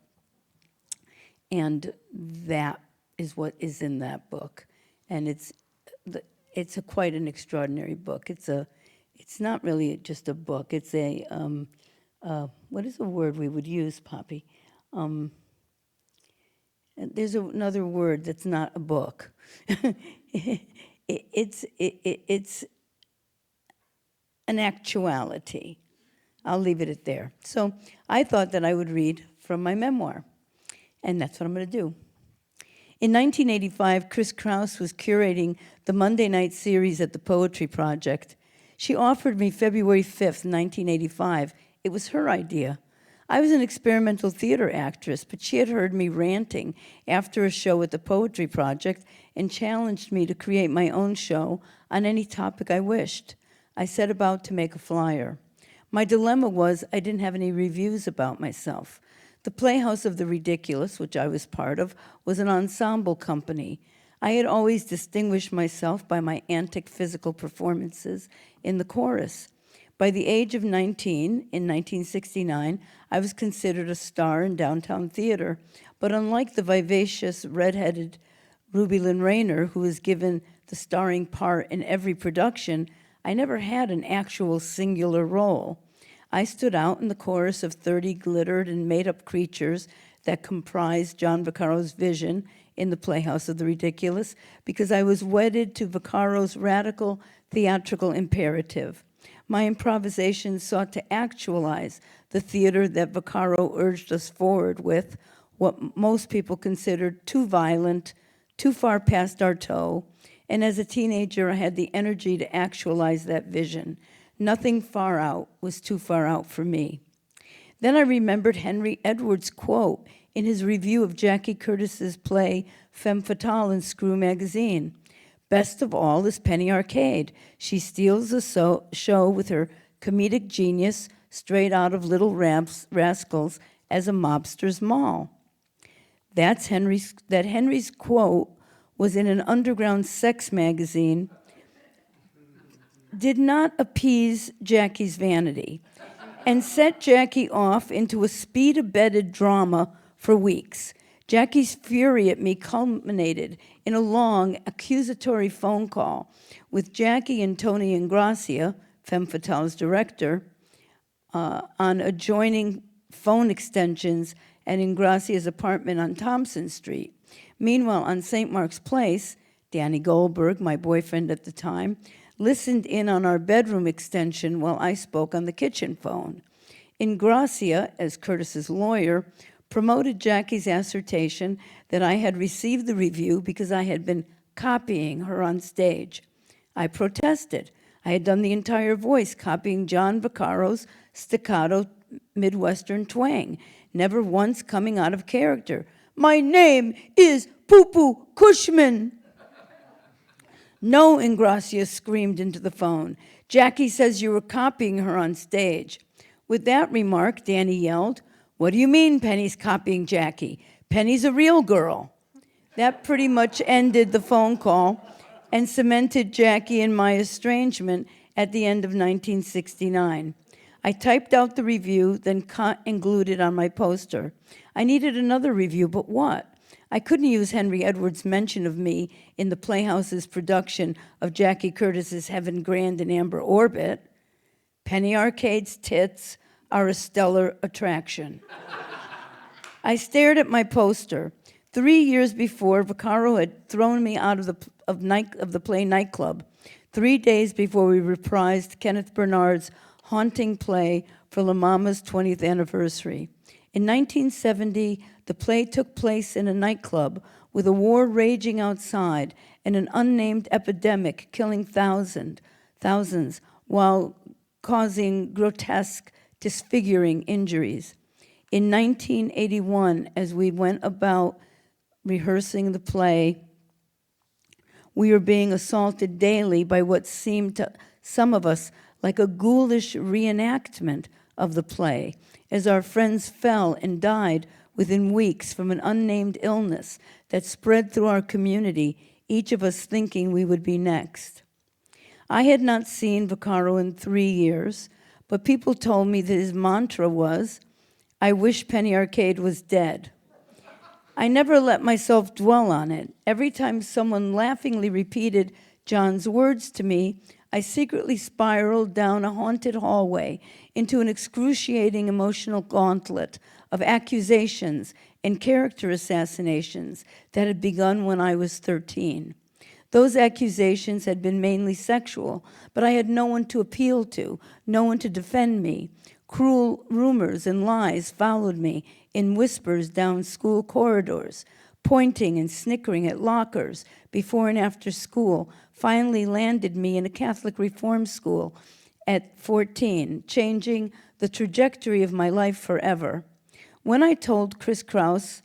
And that is what is in that book. And it's quite an extraordinary book. It's not really just a book. It's a, what is the word we would use, Poppy? There's another word that's not a book. It's an actuality. I'll leave it at there. So I thought that I would read from my memoir, and that's what I'm going to do. In 1985, Chris Kraus was curating the Monday night series at the Poetry Project. She offered me February 5th, 1985. It was her idea. I was an experimental theater actress, but she had heard me ranting after a show at the Poetry Project and challenged me to create my own show on any topic I wished. I set about to make a flyer. My dilemma was I didn't have any reviews about myself. The Playhouse of the Ridiculous, which I was part of, was an ensemble company. I had always distinguished myself by my antic physical performances in the chorus. By the age of 19, in 1969, I was considered a star in downtown theater. But unlike the vivacious, redheaded Ruby Lynn Rayner, who was given the starring part in every production, I never had an actual singular role. I stood out in the chorus of 30 glittered and made-up creatures that comprised John Vaccaro's vision in the Playhouse of the Ridiculous because I was wedded to Vaccaro's radical theatrical imperative. My improvisation sought to actualize the theater that Vaccaro urged us forward with, what most people considered too violent, too far past our toe, and as a teenager I had the energy to actualize that vision. Nothing far out was too far out for me. Then I remembered Henry Edwards' quote in his review of Jackie Curtis's play Femme Fatale in Screw magazine. Best of all is Penny Arcade. She steals the show with her comedic genius straight out of Little Rascals as a mobster's moll. That Henry's quote was in an underground sex magazine did not appease Jackie's vanity and set Jackie off into a speed-abetted drama for weeks. Jackie's fury at me culminated in a long, accusatory phone call with Jackie and Tony Ingracia, Femme Fatale's director, on adjoining phone extensions at Ingracia's apartment on Thompson Street. Meanwhile, on St. Mark's Place, Danny Goldberg, my boyfriend at the time, listened in on our bedroom extension while I spoke on the kitchen phone. Ingracia, as Curtis's lawyer, promoted Jackie's assertion that I had received the review because I had been copying her on stage. I protested. I had done the entire voice, copying John Vaccaro's staccato Midwestern twang, never once coming out of character. My name is Poo-Poo Cushman. No, Ingracia screamed into the phone. Jackie says you were copying her on stage. With that remark, Danny yelled, what do you mean Penny's copying Jackie? Penny's a real girl. That pretty much ended the phone call and cemented Jackie in my estrangement at the end of 1969. I typed out the review, then cut and glued it on my poster. I needed another review, but what? I couldn't use Henry Edwards' mention of me in the Playhouse's production of Jackie Curtis's Heaven Grand in Amber Orbit. Penny Arcade's tits are a stellar attraction. I stared at my poster. 3 years before, Vaccaro had thrown me out of the play nightclub. 3 days before we reprised Kenneth Bernard's haunting play for La Mama's 20th anniversary. In 1970, the play took place in a nightclub with a war raging outside and an unnamed epidemic killing thousands while causing grotesque, disfiguring injuries. In 1981, as we went about rehearsing the play, we were being assaulted daily by what seemed to some of us like a ghoulish reenactment of the play, as our friends fell and died within weeks from an unnamed illness that spread through our community, each of us thinking we would be next. I had not seen Vaccaro in 3 years, but people told me that his mantra was, I wish Penny Arcade was dead. I never let myself dwell on it. Every time someone laughingly repeated John's words to me, I secretly spiraled down a haunted hallway into an excruciating emotional gauntlet of accusations and character assassinations that had begun when I was 13. Those accusations had been mainly sexual, but I had no one to appeal to, no one to defend me. Cruel rumors and lies followed me in whispers down school corridors, pointing and snickering at lockers before and after school, finally landed me in a Catholic reform school at 14, changing the trajectory of my life forever. When I told Chris Kraus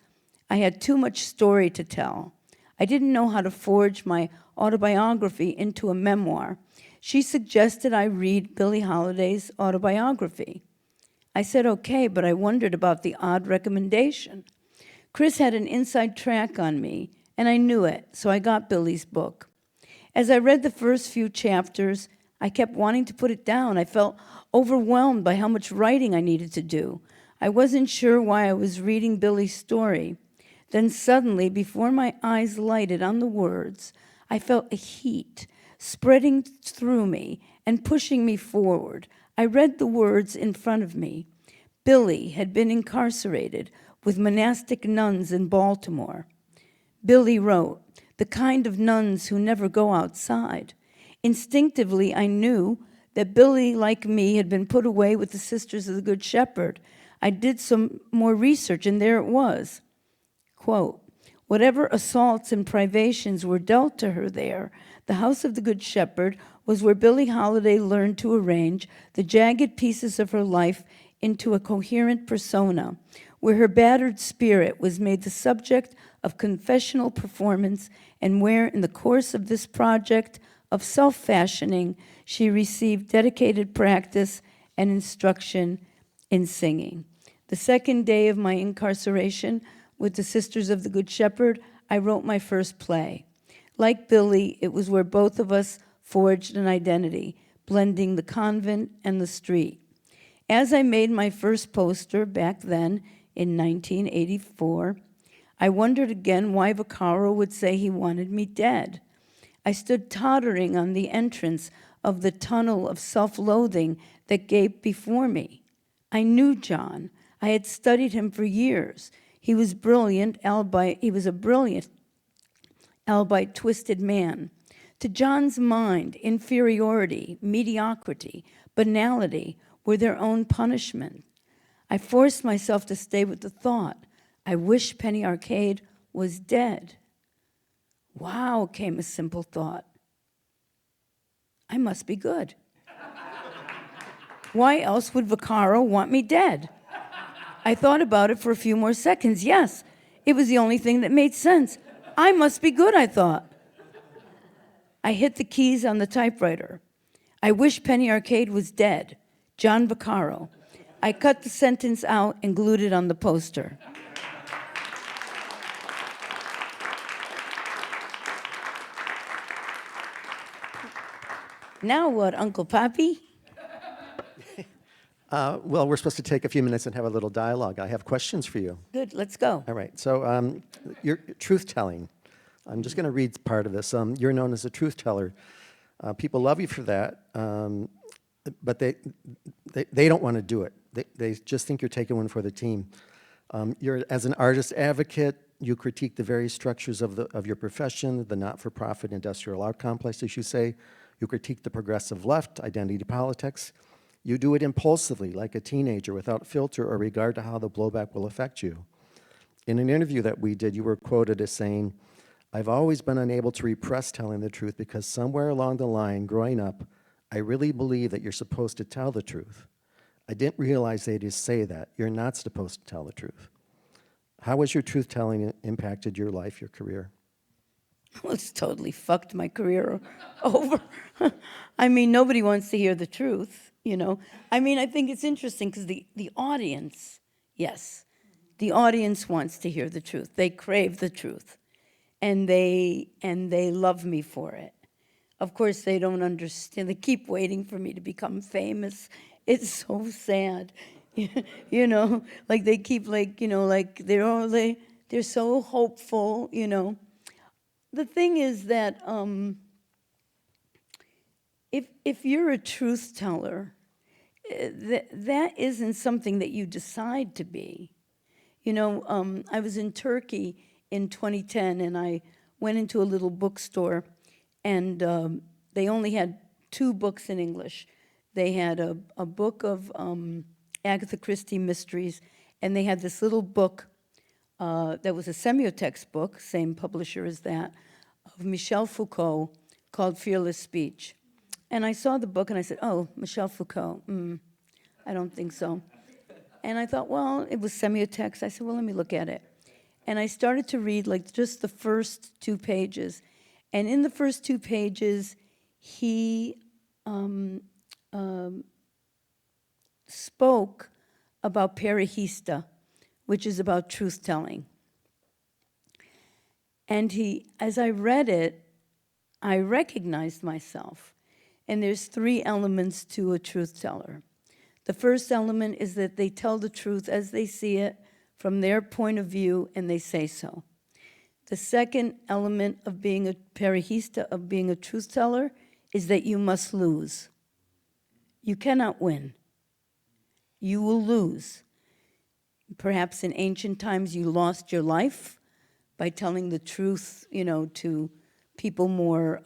I had too much story to tell, I didn't know how to forge my autobiography into a memoir. She suggested I read Billie Holiday's autobiography. I said, okay, but I wondered about the odd recommendation. Chris had an inside track on me, and I knew it, so I got Billie's book. As I read the first few chapters, I kept wanting to put it down. I felt overwhelmed by how much writing I needed to do. I wasn't sure why I was reading Billie's story. Then suddenly, before my eyes lighted on the words, I felt a heat spreading through me and pushing me forward. I read the words in front of me. Billie had been incarcerated with monastic nuns in Baltimore. Billie wrote, the kind of nuns who never go outside. Instinctively, I knew that Billie, like me, had been put away with the Sisters of the Good Shepherd. I did some more research, and there it was. Quote, whatever assaults and privations were dealt to her there, the House of the Good Shepherd was where Billie Holiday learned to arrange the jagged pieces of her life into a coherent persona, where her battered spirit was made the subject of confessional performance, and where, in the course of this project of self-fashioning, she received dedicated practice and instruction in singing. The second day of my incarceration with the Sisters of the Good Shepherd, I wrote my first play. Like Billie, it was where both of us forged an identity, blending the convent and the street. As I made my first poster back then in 1984, I wondered again why Vaccaro would say he wanted me dead. I stood tottering on the entrance of the tunnel of self-loathing that gaped before me. I knew John. I had studied him for years. He was brilliant, albeit twisted man. To John's mind, inferiority, mediocrity, banality were their own punishment. I forced myself to stay with the thought, I wish Penny Arcade was dead. Wow, came a simple thought. I must be good. Why else would Vaccaro want me dead? I thought about it for a few more seconds. Yes, it was the only thing that made sense. I must be good, I thought. I hit the keys on the typewriter. I wish Penny Arcade was dead. John Vaccaro. I cut the sentence out and glued it on the poster. Now what, Uncle Pappy? Well, we're supposed to take a few minutes and have a little dialogue. I have questions for you. Good, let's go. All right, so your truth-telling. I'm just going to read part of this. You're known as a truth teller. People love you for that, but they don't want to do it. They just think you're taking one for the team. As an artist advocate, you critique the very structures of your profession, the not-for-profit industrial art complex, as you say. You critique the progressive left, identity politics. You do it impulsively, like a teenager, without filter or regard to how the blowback will affect you. In an interview that we did, you were quoted as saying, I've always been unable to repress telling the truth because somewhere along the line, growing up, I really believe that you're supposed to tell the truth. I didn't realize they'd just say that. You're not supposed to tell the truth. How has your truth-telling impacted your life, your career? Well, it's totally fucked my career over. I mean, nobody wants to hear the truth, you know. I mean, I think it's interesting because the audience, yes, the audience wants to hear the truth. They crave the truth, and they love me for it. Of course, they don't understand. They keep waiting for me to become famous. It's so sad, you know. Like they keep, like, you know, like they're so hopeful, you know. The thing is that if you're a truth teller, that isn't something that you decide to be. You know, I was in Turkey in 2010, and I went into a little bookstore, and they only had 2 books in English. They had a book of Agatha Christie mysteries, and they had this little book that was a semiotext book, same publisher as that, of Michel Foucault called Fearless Speech. And I saw the book and I said, oh, Michel Foucault, I don't think so. And I thought, well, it was semiotext. I said, well, let me look at it. And I started to read like just the first 2 pages. And in the first 2 pages, he spoke about perihista, which is about truth-telling. And as I read it, I recognized myself. And there's 3 elements to a truth teller. The first element is that they tell the truth as they see it, from their point of view, and they say so. The second element of being a perihista, of being a truth teller, is that you must lose. You cannot win. You will lose. Perhaps in ancient times you lost your life by telling the truth, you know, to people more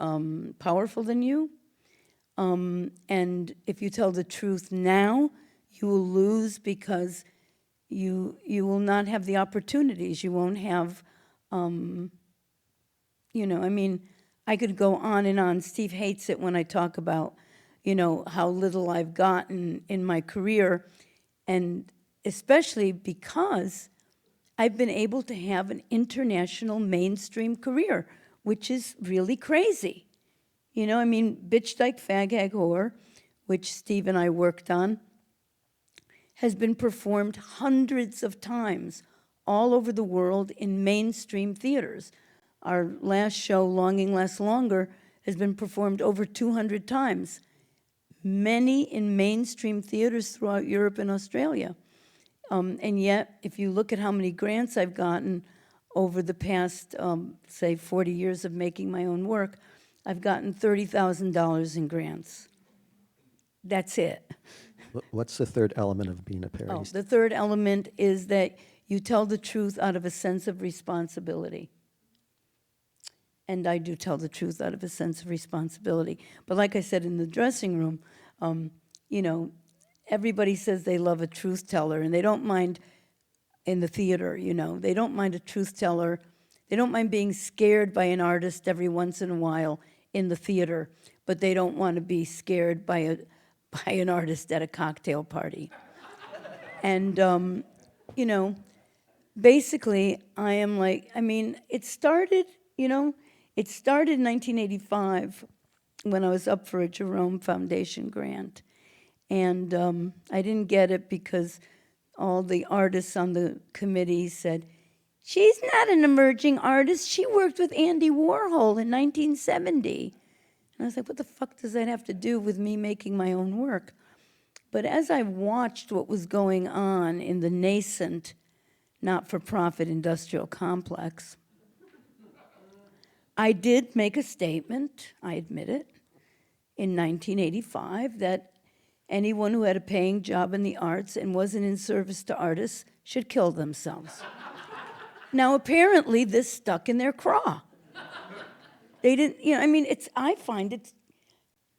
powerful than you. And if you tell the truth now, you will lose because you will not have the opportunities. You won't have, you know, I mean, I could go on and on. Steve hates it when I talk about, you know, how little I've gotten in my career, and especially because I've been able to have an international mainstream career, which is really crazy. You know, I mean, Bitch Dyke Fag Hag Whore, which Steve and I worked on, has been performed hundreds of times all over the world in mainstream theaters. Our last show, Longing Lasts Longer, has been performed over 200 times, many in mainstream theaters throughout Europe and Australia. And yet, if you look at how many grants I've gotten over the past, say, 40 years of making my own work, I've gotten $30,000 in grants. That's it. What's the third element of being a Oh, parody? the third element is that you tell the truth out of a sense of responsibility. And I do tell the truth out of a sense of responsibility. But like I said, in the dressing room, you know, everybody says they love a truth teller, and they don't mind in the theater, you know. They don't mind a truth teller. They don't mind being scared by an artist every once in a while in the theater, but they don't want to be scared by an artist at a cocktail party. And, you know, basically, I am like, I mean, it started, you know, it started in 1985 when I was up for a Jerome Foundation grant. And I didn't get it because all the artists on the committee said, she's not an emerging artist. She worked with Andy Warhol in 1970. And I was like, what the fuck does that have to do with me making my own work? But as I watched what was going on in the nascent not-for-profit industrial complex, I did make a statement, I admit it, in 1985 that anyone who had a paying job in the arts and wasn't in service to artists should kill themselves. Now, apparently, this stuck in their craw. They didn't, you know, I mean, I find it's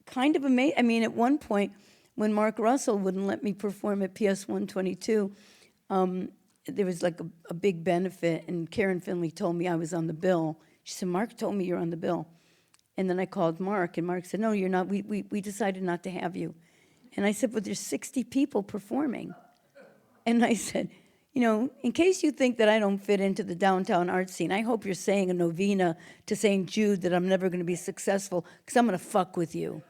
kind of amazing. I mean, at one point, when Mark Russell wouldn't let me perform at PS 122, there was like a big benefit, and Karen Finley told me I was on the bill. She said, Mark told me you're on the bill. And then I called Mark, and Mark said, no, you're not. We decided not to have you. And I said, but there's 60 people performing. And I said, you know, in case you think that I don't fit into the downtown art scene, I hope you're saying a novena to St. Jude that I'm never going to be successful because I'm going to fuck with you.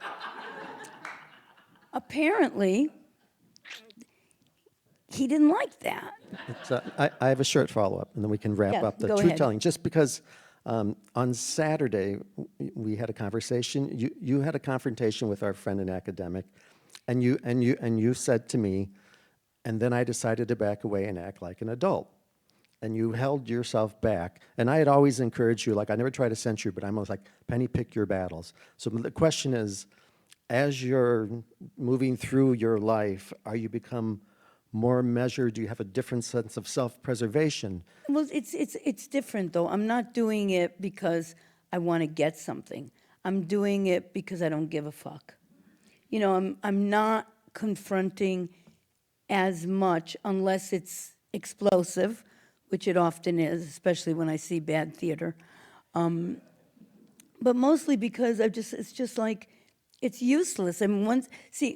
Apparently, he didn't like that. I have a short follow-up, and then we can wrap Yeah, up the go truth-telling. Just because on Saturday, we had a conversation. You had a confrontation with our friend and academic, and you said to me, and then I decided to back away and act like an adult. And you held yourself back. And I had always encouraged you, like I never try to censure you, but I'm always like, Penny, pick your battles. So the question is, as you're moving through your life, are you become more measured? Do you have a different sense of self-preservation? Well, it's different, though. I'm not doing it because I want to get something. I'm doing it because I don't give a fuck. You know, I'm not confronting as much unless it's explosive, which it often is, especially when I see bad theater. But mostly because it's just like, it's useless. I mean,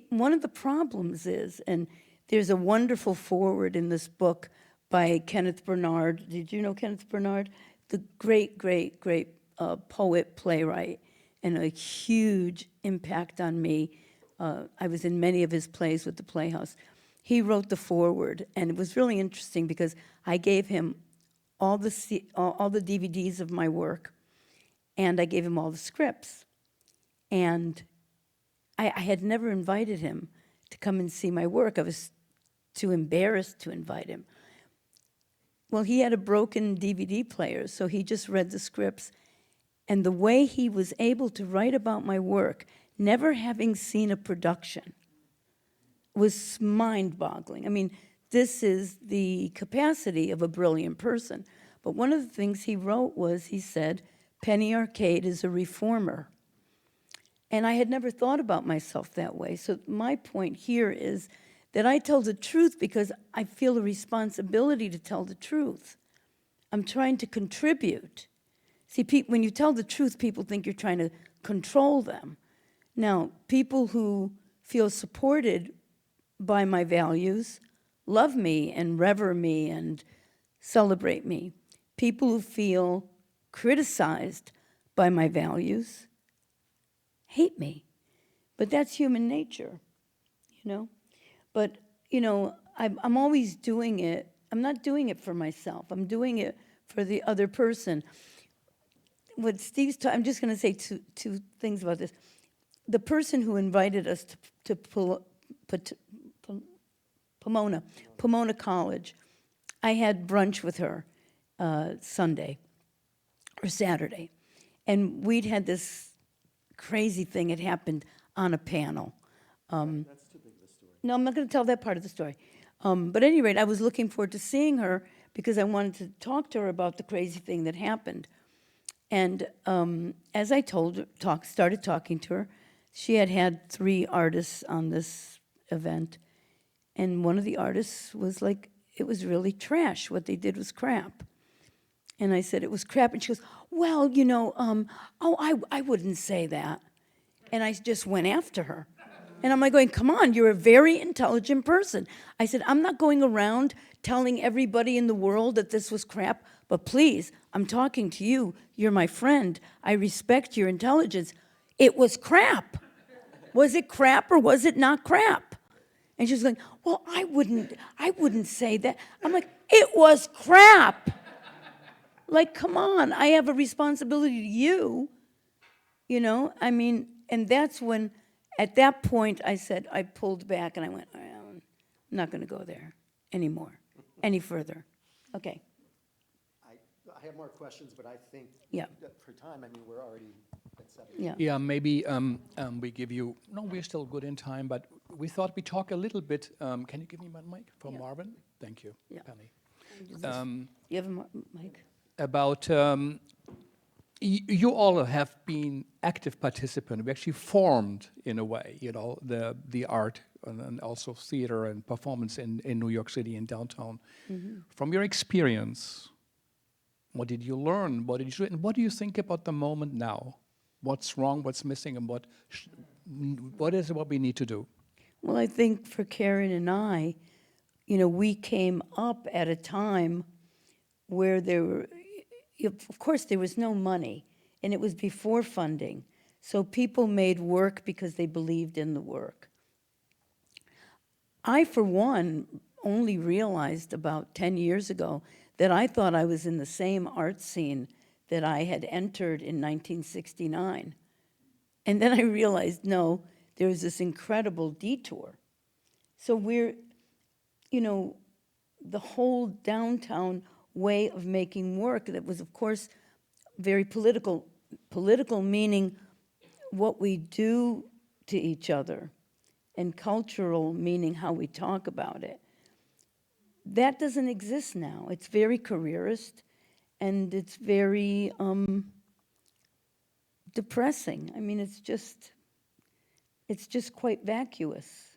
one of the problems is, and there's a wonderful foreword in this book by Kenneth Bernard. Did you know Kenneth Bernard? The great, great, great poet, playwright, and a huge impact on me. I was in many of his plays with the Playhouse. He wrote the foreword, and it was really interesting because I gave him all the DVDs of my work, and I gave him all the scripts. And I had never invited him to come and see my work. I was too embarrassed to invite him. Well, he had a broken DVD player, so he just read the scripts. And the way he was able to write about my work, never having seen a production, was mind-boggling. I mean, this is the capacity of a brilliant person. But one of the things he wrote was, he said, Penny Arcade is a reformer. And I had never thought about myself that way. So my point here is that I tell the truth because I feel a responsibility to tell the truth. I'm trying to contribute. See, when you tell the truth, people think you're trying to control them. Now, people who feel supported by my values love me and revere me and celebrate me. People who feel criticized by my values hate me. But that's human nature, you know? But, you know, I'm always doing it. I'm not doing it for myself. I'm doing it for the other person. What Steve's I'm just going to say two things about this. The person who invited us to Pomona College, I had brunch with her, Sunday or Saturday. And we'd had this crazy thing that happened on a panel. That's too big of a story. No, I'm not going to tell that part of the story. But at any rate, I was looking forward to seeing her because I wanted to talk to her about the crazy thing that happened. And as I started talking to her, she had had 3 artists on this event. And one of the artists was like, it was really trash. What they did was crap. And I said, it was crap. And she goes, well, you know, I wouldn't say that. And I just went after her. And I'm like going, come on, you're a very intelligent person. I said, I'm not going around telling everybody in the world that this was crap, but please, I'm talking to you. You're my friend. I respect your intelligence. It was crap. Was it crap or was it not crap? And she was going, well, I wouldn't say that. I'm like, it was crap. Like, come on, I have a responsibility to you. You know, I mean, and that's when, at that point, I said, I pulled back and I went, I'm not going to go there anymore, any further. Okay. I have more questions, but I think Yeah. that for time, I mean, we're already at 7. Yeah. Yeah, maybe we give you, no, we're still good in time, but we thought we talk a little bit, can you give me my mic for Marvin? Thank you, Yeah. Penny. You have a mic? About, you all have been active participants. We actually formed, in a way, you know, the art and also theater and performance in New York City and downtown. Mm-hmm. From your experience, what did you learn? What did you do? And what do you think about the moment now? What's wrong, what's missing, and what is what we need to do? Well, I think for Karen and I, you know, we came up at a time where of course, there was no money, and it was before funding. So people made work because they believed in the work. I, for one, only realized about 10 years ago that I thought I was in the same art scene that I had entered in 1969. And then I realized, no, there was this incredible detour. So we're, you know, the whole downtown way of making work that was, of course, very political. Political meaning what we do to each other, and cultural meaning how we talk about it. That doesn't exist now. It's very careerist, and it's very depressing. I mean, it's just quite vacuous.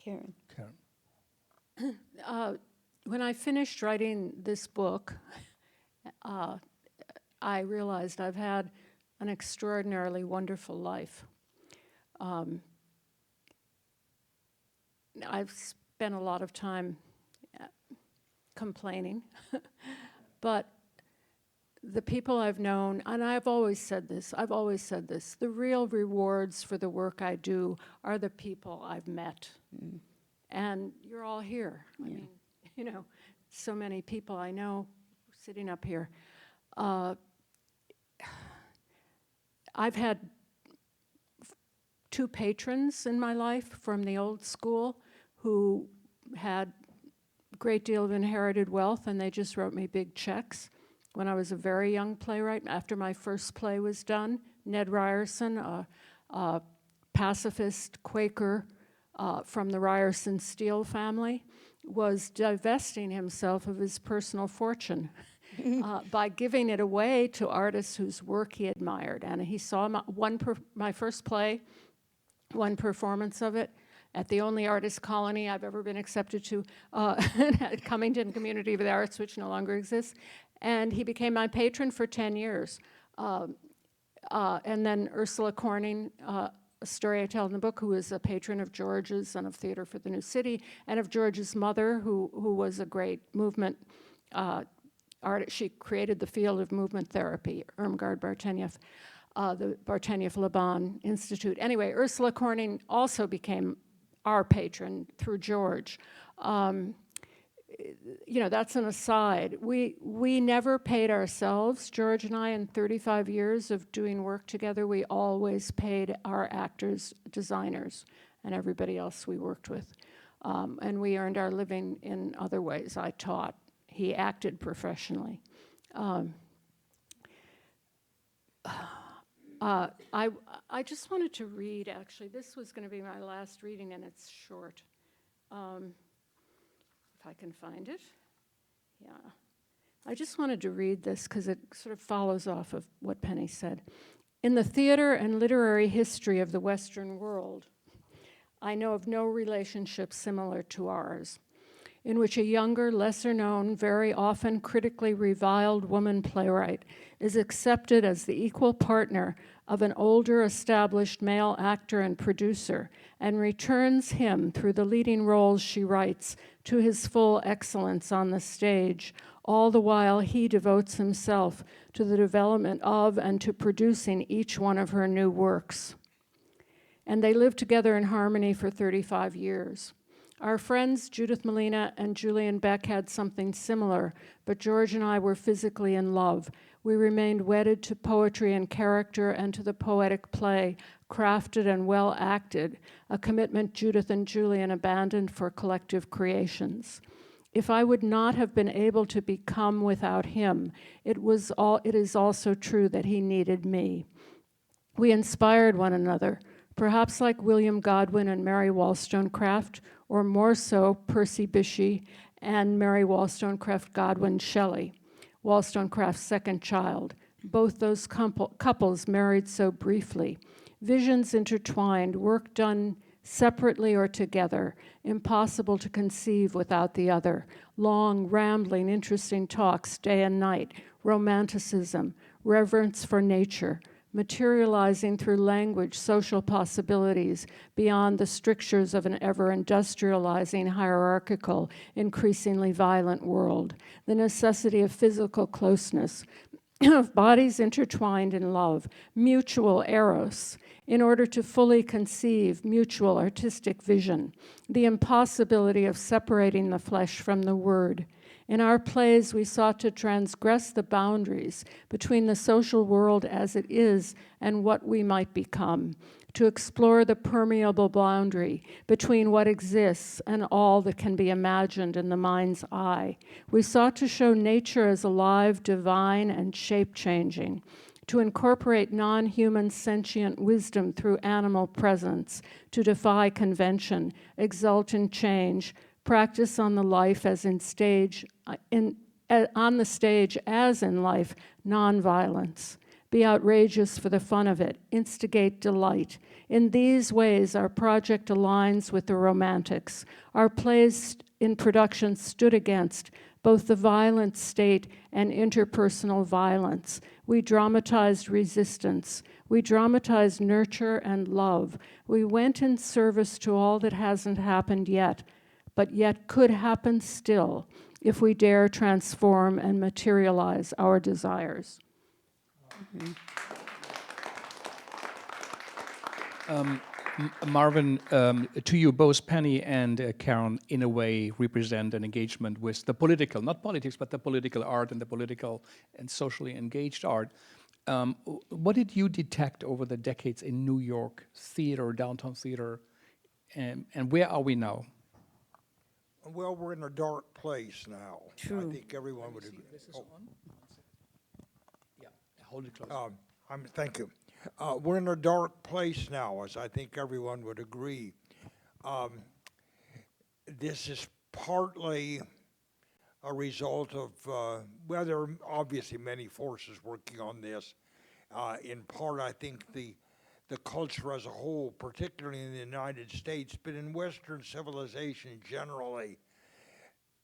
Karen. When I finished writing this book, I realized I've had an extraordinarily wonderful life. I've spent a lot of time complaining, but the people I've known, and I've always said this, the real rewards for the work I do are the people I've met. Mm. And you're all here. Yeah. I mean, you know, so many people I know sitting up here. I've had 2 patrons in my life from the old school who had a great deal of inherited wealth, and they just wrote me big checks. When I was a very young playwright, after my first play was done, Ned Ryerson, a pacifist Quaker from the Ryerson Steele family, was divesting himself of his personal fortune by giving it away to artists whose work he admired. And he saw my first play, one performance of it, at the only artist colony I've ever been accepted to, Cummington Community of the Arts, which no longer exists. And he became my patron for 10 years. And then Ursula Corning, a story I tell in the book, who is a patron of George's and of Theater for the New City, and of George's mother, who was a great movement artist. She created the field of movement therapy, Irmgard Bartenieff, the Bartenieff-Laban Institute. Anyway, Ursula Corning also became our patron through George. You know, that's an aside. We never paid ourselves. George and I, in 35 years of doing work together, we always paid our actors, designers, and everybody else we worked with. And we earned our living in other ways. I taught. he acted professionally. I just wanted to read, actually, this was going to be my last reading, and it's short. If I can find it. Yeah. I just wanted to read this because it sort of follows off of what Penny said. In the theater and literary history of the Western world, I know of no relationship similar to ours, in which a younger, lesser-known, very often critically reviled woman playwright is accepted as the equal partner of an older, established male actor and producer, and returns him, through the leading roles she writes, to his full excellence on the stage, all the while he devotes himself to the development of and to producing each one of her new works. And they lived together in harmony for 35 years. Our friends Judith Molina and Julian Beck had something similar, but George and I were physically in love. We remained wedded to poetry and character and to the poetic play, crafted and well acted, a commitment Judith and Julian abandoned for collective creations. If I would not have been able to become without him, it is also true that he needed me. We inspired one another, perhaps like William Godwin and Mary Wollstonecraft, or more so Percy Bysshe and Mary Wollstonecraft Godwin Shelley, Wollstonecraft's second child. Both those couples married so briefly. Visions intertwined, work done separately or together, impossible to conceive without the other. Long, rambling, interesting talks day and night, romanticism, reverence for nature, materializing through language social possibilities beyond the strictures of an ever-industrializing, hierarchical, increasingly violent world, the necessity of physical closeness, of bodies intertwined in love, mutual eros, in order to fully conceive mutual artistic vision, the impossibility of separating the flesh from the word. In our plays, we sought to transgress the boundaries between the social world as it is and what we might become, to explore the permeable boundary between what exists and all that can be imagined in the mind's eye. We sought to show nature as alive, divine, and shape-changing, to incorporate non-human sentient wisdom through animal presence, to defy convention, exult in change, practice on the life as in stage, on the stage as in life, nonviolence. Be outrageous for the fun of it, instigate delight. In these ways, our project aligns with the Romantics. Our plays in production stood against both the violent state and interpersonal violence. We dramatized resistance. We dramatized nurture and love. We went in service to all that hasn't happened yet, but yet could happen still if we dare transform and materialize our desires. Marvin, to you, both Penny and Karen, in a way, represent an engagement with the political, not politics, but the political art and the political and socially engaged art. What did you detect over the decades in New York theater, downtown theater, and where are we now? Well, we're in a dark place now. True. I think everyone would agree. This is on? Yeah, hold it close. Thank you. We're in a dark place now, as I think everyone would agree. This is partly a result of, well, there are obviously many forces working on this. In part, I think the culture as a whole, particularly in the United States, but in Western civilization generally,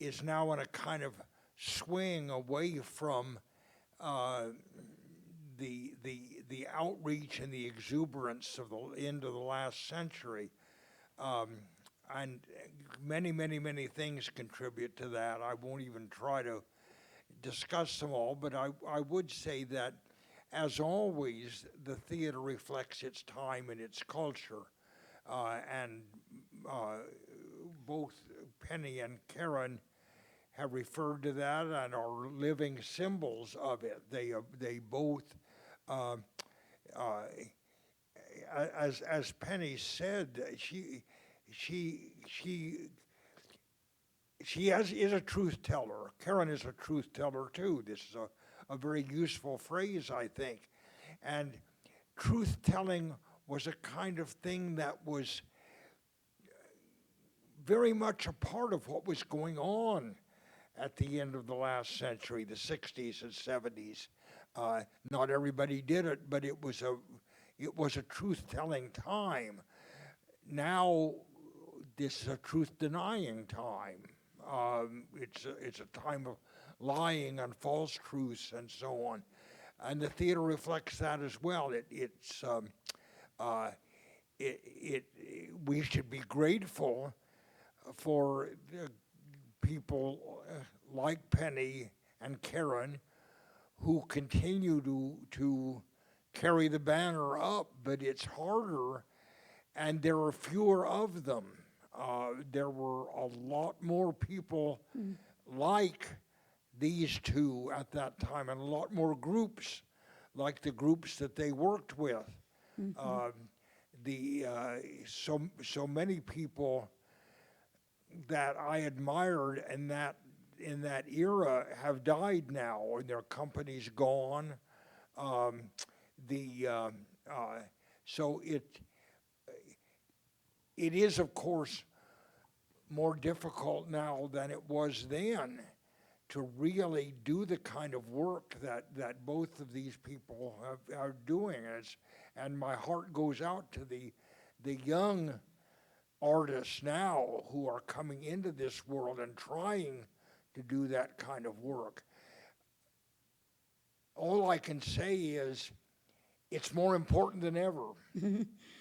is now in a kind of swing away from the outreach and the exuberance of the end of the last century. And many things contribute to that. I won't even try to discuss them all, but I would say that, as always, the theater reflects its time and its culture. And both Penny and Karen have referred to that and are living symbols of it. They both, as Penny said, she is a truth teller. Karen is a truth teller too. This is a very useful phrase, I think. And truth telling was a kind of thing that was very much a part of what was going on at the end of the last century, the 60s and 70s. Not everybody did it, but it was a truth-telling time. Now, this is a truth-denying time. It's a time of lying and false truths and so on, and the theater reflects that as well. We should be grateful for people like Penny and Karen who continue to carry the banner up, but it's harder, and there are fewer of them. There were a lot more people like these two at that time, and a lot more groups like the groups that they worked with. So many people that I admired in that era have died now, or their company's gone. So it is, of course, more difficult now than it was then to really do the kind of work that both of these people are doing. And my heart goes out to the young artists now who are coming into this world and trying to do that kind of work. All I can say is it's more important than ever.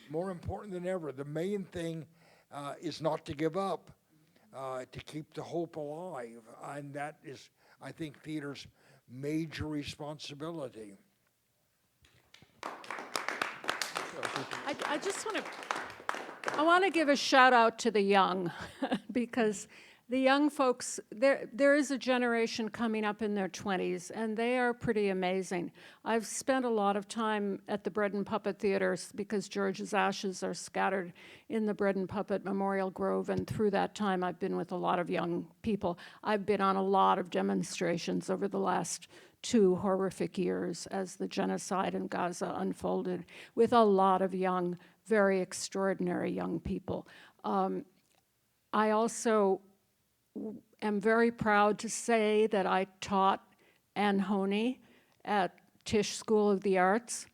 More important than ever. The main thing is not to give up, to keep the hope alive. And that is, I think, theater's major responsibility. I want to give a shout out to the young because the young folks, there is a generation coming up in their 20s, and they are pretty amazing. I've spent a lot of time at the Bread and Puppet Theaters because George's ashes are scattered in the Bread and Puppet Memorial Grove, and through that time I've been with a lot of young people. I've been on a lot of demonstrations over the last 2 horrific years as the genocide in Gaza unfolded with a lot of young, very extraordinary young people. I also am very proud to say that I taught Anne Honey at Tisch School of the Arts.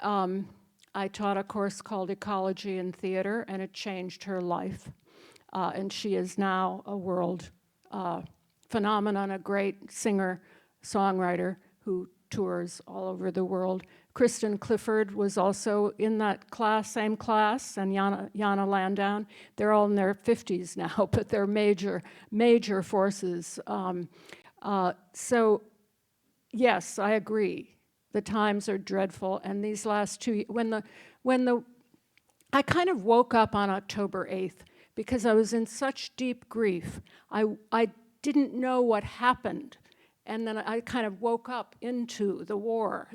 I taught a course called Ecology in Theater, and it changed her life. And she is now a world phenomenon, a great singer, songwriter who tours all over the world. Kristen Clifford was also in that class, same class, and Jana Landau. They're all in their 50s now, but they're major forces. So, yes, I agree. The times are dreadful, and these last 2 I kind of woke up on October 8th because I was in such deep grief. I didn't know what happened. And then I kind of woke up into the war,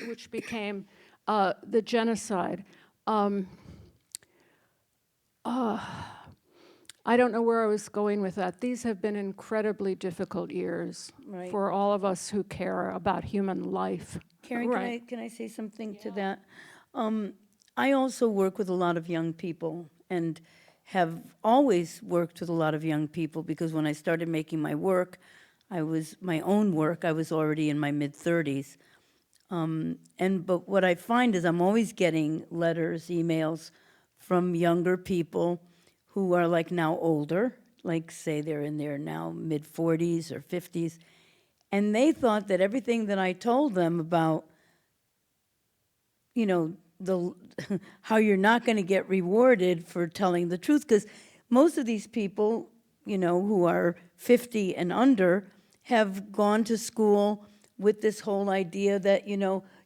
which became the genocide. I don't know where I was going with that. These have been incredibly difficult years for all of us who care about human life. Karen, can I say something to that? I also work with a lot of young people and have always worked with a lot of young people because when I started making my work, I was already in my mid-30s. But what I find is I'm always getting letters, emails from younger people who are like now older, like say they're in their now mid-40s or 50s, and they thought that everything that I told them about, how you're not going to get rewarded for telling the truth, because most of these people, who are 50 and under, have gone to school with this whole idea that,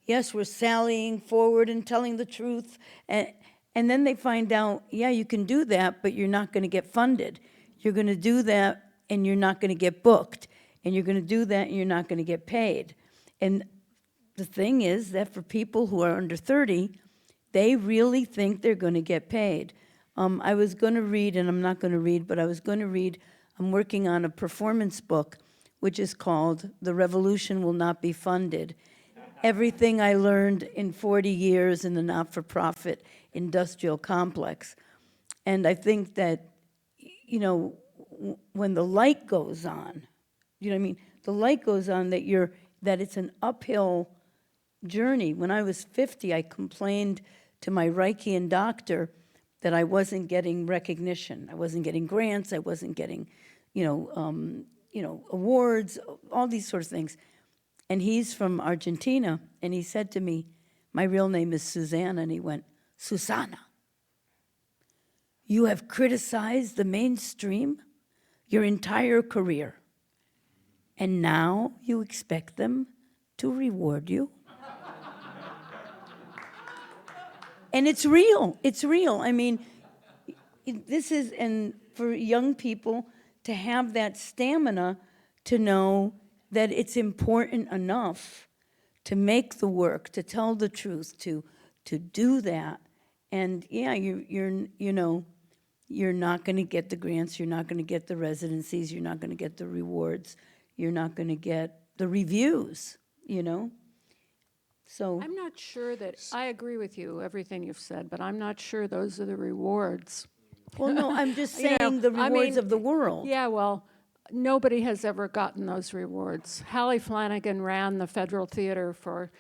yes, we're sallying forward and telling the truth. And then they find out, yeah, you can do that, but you're not going to get funded. You're going to do that, and you're not going to get booked. And you're going to do that, and you're not going to get paid. And the thing is that for people who are under 30, they really think they're going to get paid. I was going to read, and I'm not going to read, but I was going to read I'm working on a performance book, which is called The Revolution Will Not Be Funded. Everything I learned in 40 years in the not-for-profit industrial complex. And I think that, you know, when the light goes on, you know what I mean? The light goes on that it's an uphill journey. When I was 50, I complained to my Reichian doctor that I wasn't getting recognition. I wasn't getting grants. I wasn't getting, awards, all these sort of things. And he's from Argentina, and he said to me, my real name is Susanna, and he went, Susana, you have criticized the mainstream your entire career, and now you expect them to reward you? And it's real, it's real. I mean, this is, and for young people to have that stamina to know that it's important enough to make the work, to tell the truth, to do that. And yeah, you're not going to get the grants, you're not going to get the residencies, you're not going to get the rewards, you're not going to get the reviews, you know? So I'm not sure that, I agree with you, everything you've said, but I'm not sure those are the rewards. well, no, I'm just You know, saying the I rewards mean, of the world. Yeah, well, nobody has ever gotten those rewards. Hallie Flanagan ran the Federal Theater for,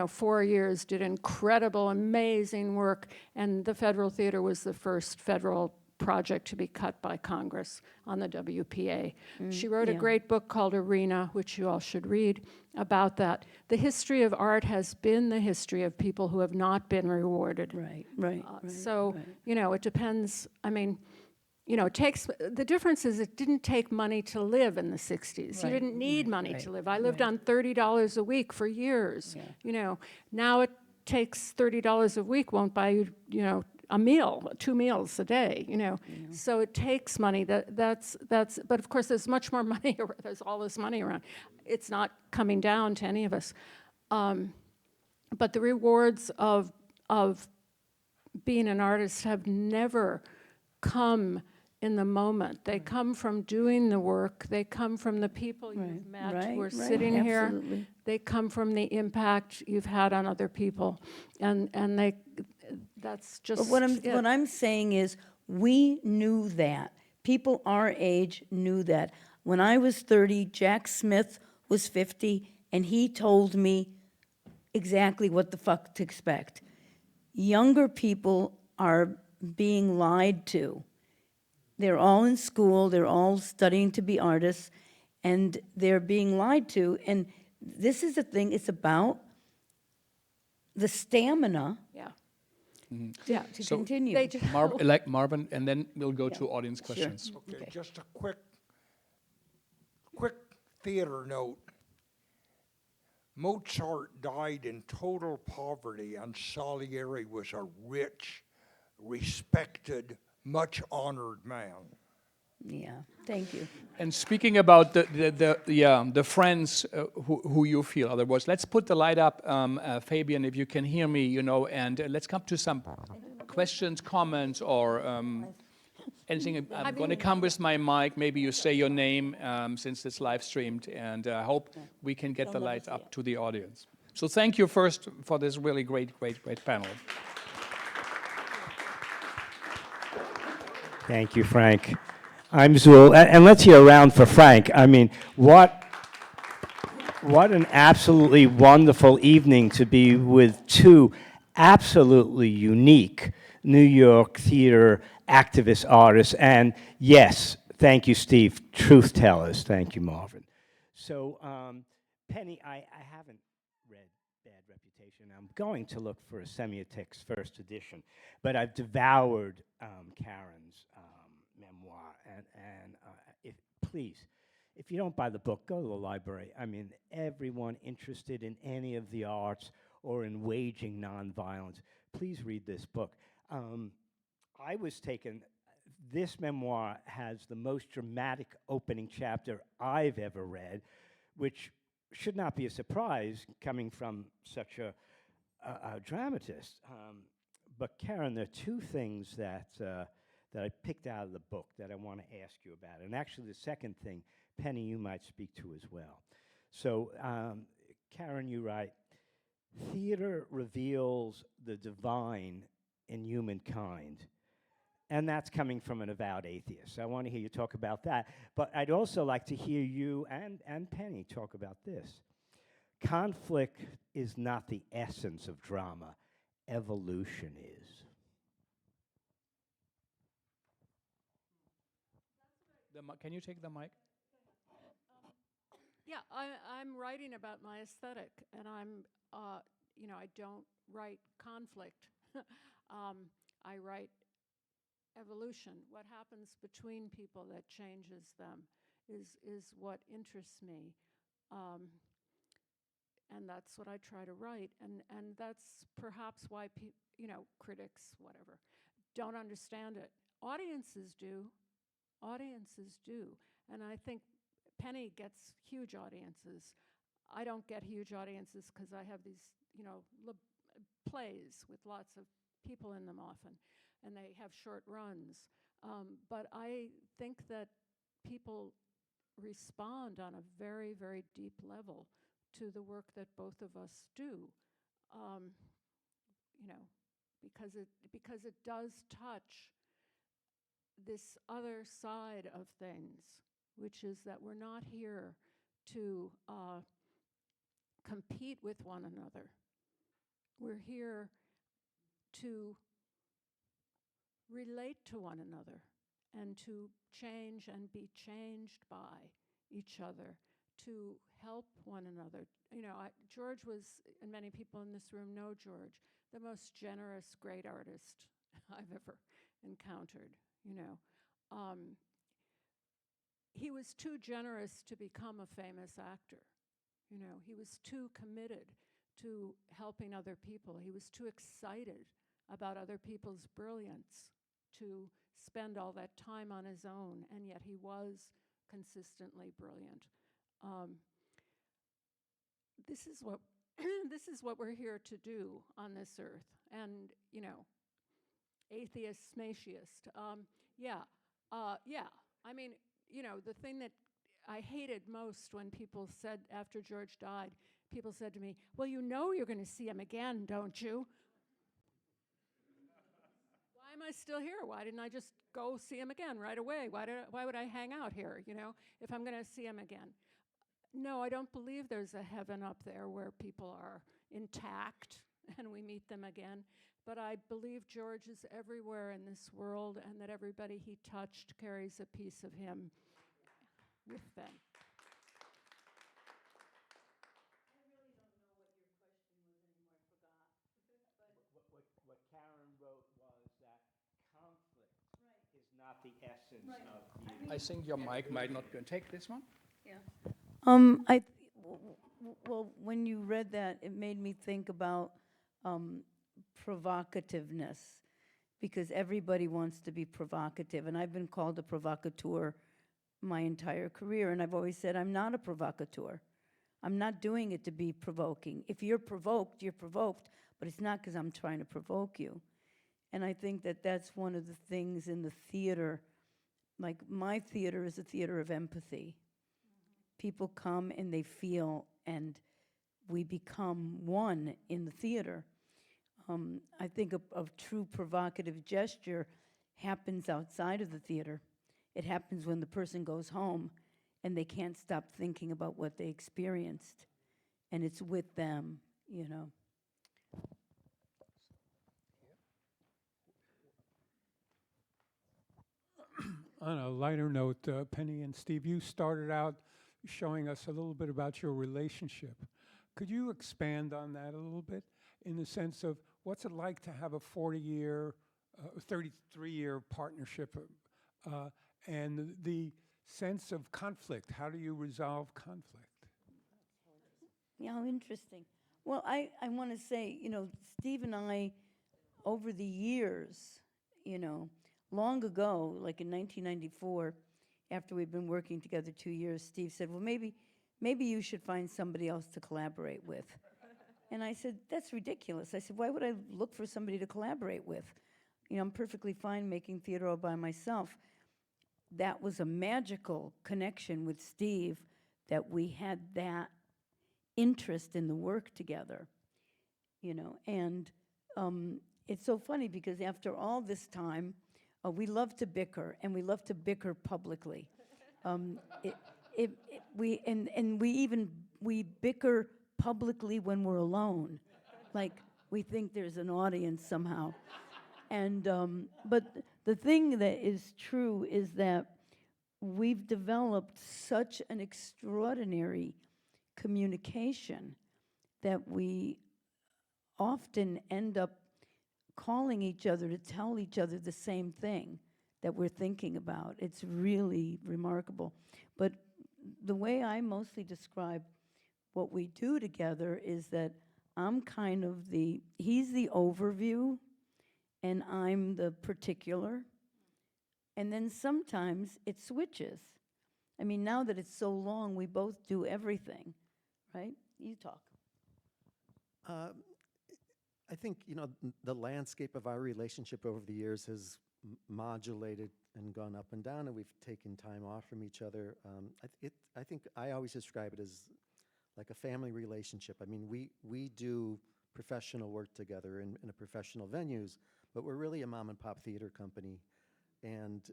4 years, did incredible, amazing work, and the Federal Theater was the first federal project to be cut by Congress on the WPA. She wrote a yeah. great book called Arena, which you all should read, about that. The history of art has been the history of people who have not been rewarded. Right. So, it depends. I mean, it takes, the difference is it didn't take money to live in the 60s. You Right, didn't need money to live. I lived right. on $30 a week for years. Yeah. Now it takes $30 a week, won't buy you, a meal, 2 meals a day, So it takes money. That's. But of course, there's much more money. There's all this money around. It's not coming down to any of us. But the rewards of being an artist have never come in the moment. They come from doing the work. They come from the people you've met who are sitting absolutely. here. They come from the impact you've had on other people, and that's just. But what I'm saying is, we knew that. People our age knew that. When I was 30, Jack Smith was 50, and he told me exactly what the fuck to expect. Younger people are being lied to. They're all in school, they're all studying to be artists, and they're being lied to. And this is the thing, it's about the stamina to So- continue. They just, Like Marvin, and then we'll go Yeah. to audience questions. Okay, just a quick theater note. Mozart died in total poverty, and Salieri was a rich, respected, much honored man. Yeah, thank you. And speaking about the friends who you feel, otherwise, let's put the light up, Fabian, if you can hear me, and let's come to some questions, comments, or anything. I'm going to come with my mic. Maybe you say your name since it's live streamed, and I hope we can get the light up to the audience. So thank you first for this really great panel. Thank you, Frank. I'm Zul, and let's hear a round for Frank. I mean, what an absolutely wonderful evening to be with two absolutely unique New York theater activist artists. And yes, thank you, Steve, truth tellers. Thank you, Marvin. So, Penny, I haven't read Bad Reputation. I'm going to look for a Semiotics first edition, but I've devoured Karen's memoir, and please, if you don't buy the book, go to the library. I mean, everyone interested in any of the arts or in waging nonviolence, please read this book. I was taken, this memoir has the most dramatic opening chapter I've ever read, which should not be a surprise coming from such a dramatist. But Karen, there are two things that that I picked out of the book that I want to ask you about. And actually, the second thing, Penny, you might speak to as well. So, Karen, you write, theater reveals the divine in humankind. And that's coming from an avowed atheist. So I want to hear you talk about that. But I'd also like to hear you and Penny talk about this. Conflict is not the essence of drama. Evolution is. Can you take the mic? Yeah, I'm writing about my aesthetic, and I don't write conflict. I write evolution. What happens between people that changes them is what interests me. And that's what I try to write. And that's perhaps why critics, whatever, don't understand it. Audiences do. Audiences do. And I think Penny gets huge audiences. I don't get huge audiences because I have these, plays with lots of people in them often, and they have short runs. But I think that people respond on a very, very deep level to the work that both of us do, because it does touch this other side of things, which is that we're not here to compete with one another. We're here to relate to one another and to change and be changed by each other, to help one another. George was, and many people in this room know George, the most generous, great artist I've ever encountered. He was too generous to become a famous actor. He was too committed to helping other people. He was too excited about other people's brilliance to spend all that time on his own, and yet he was consistently brilliant. This is what this is what we're here to do on this earth. And atheist, smaciest. I mean, the thing that I hated most when people said, after George died, people said to me, well, you're going to see him again, don't you? Why am I still here? Why didn't I just go see him again right away? Why would I hang out here, if I'm going to see him again? No, I don't believe there's a heaven up there where people are intact and we meet them again. But I believe George is everywhere in this world, and that everybody he touched carries a piece of him with them. I really don't know what your question was anymore. I forgot. What Karen wrote was that conflict is not the essence of beauty. I think your mic might not be. Take this one. Yeah. Well, when you read that, it made me think about provocativeness, because everybody wants to be provocative, and I've been called a provocateur my entire career, and I've always said I'm not a provocateur. I'm not doing it to be provoking. If you're provoked, you're provoked, but it's not because I'm trying to provoke you. And I think that that's one of the things in the theater. Like, my theater is a theater of empathy. People come and they feel, and we become one in the theater. I think a true provocative gesture happens outside of the theater. It happens when the person goes home and they can't stop thinking about what they experienced, and it's with them, On a lighter note, Penny and Steve, you started out showing us a little bit about your relationship. Could you expand on that a little bit, in the sense of what's it like to have a 40-year, 33-year partnership, and the sense of conflict? How do you resolve conflict? Yeah, how interesting. Well, I want to say, Steve and I, over the years, long ago, like in 1994, after we'd been working together 2 years, Steve said, well, maybe you should find somebody else to collaborate with. And I said, that's ridiculous. I said, why would I look for somebody to collaborate with? I'm perfectly fine making theater all by myself. That was a magical connection with Steve, that we had that interest in the work together, and it's so funny because after all this time, we love to bicker, and we love to bicker publicly. We bicker publicly when we're alone, like we think there's an audience somehow. And but the thing that is true is that we've developed such an extraordinary communication that we often end up calling each other to tell each other the same thing that we're thinking about. It's really remarkable. But the way I mostly describe what we do together is that I'm kind of he's the overview, and I'm the particular. And then sometimes it switches. I mean, now that it's so long, we both do everything, right? You talk. I think, the landscape of our relationship over the years has modulated and gone up and down, and we've taken time off from each other. I think I always describe it as like a family relationship. I mean, we do professional work together in a professional venues, but we're really a mom and pop theater company, and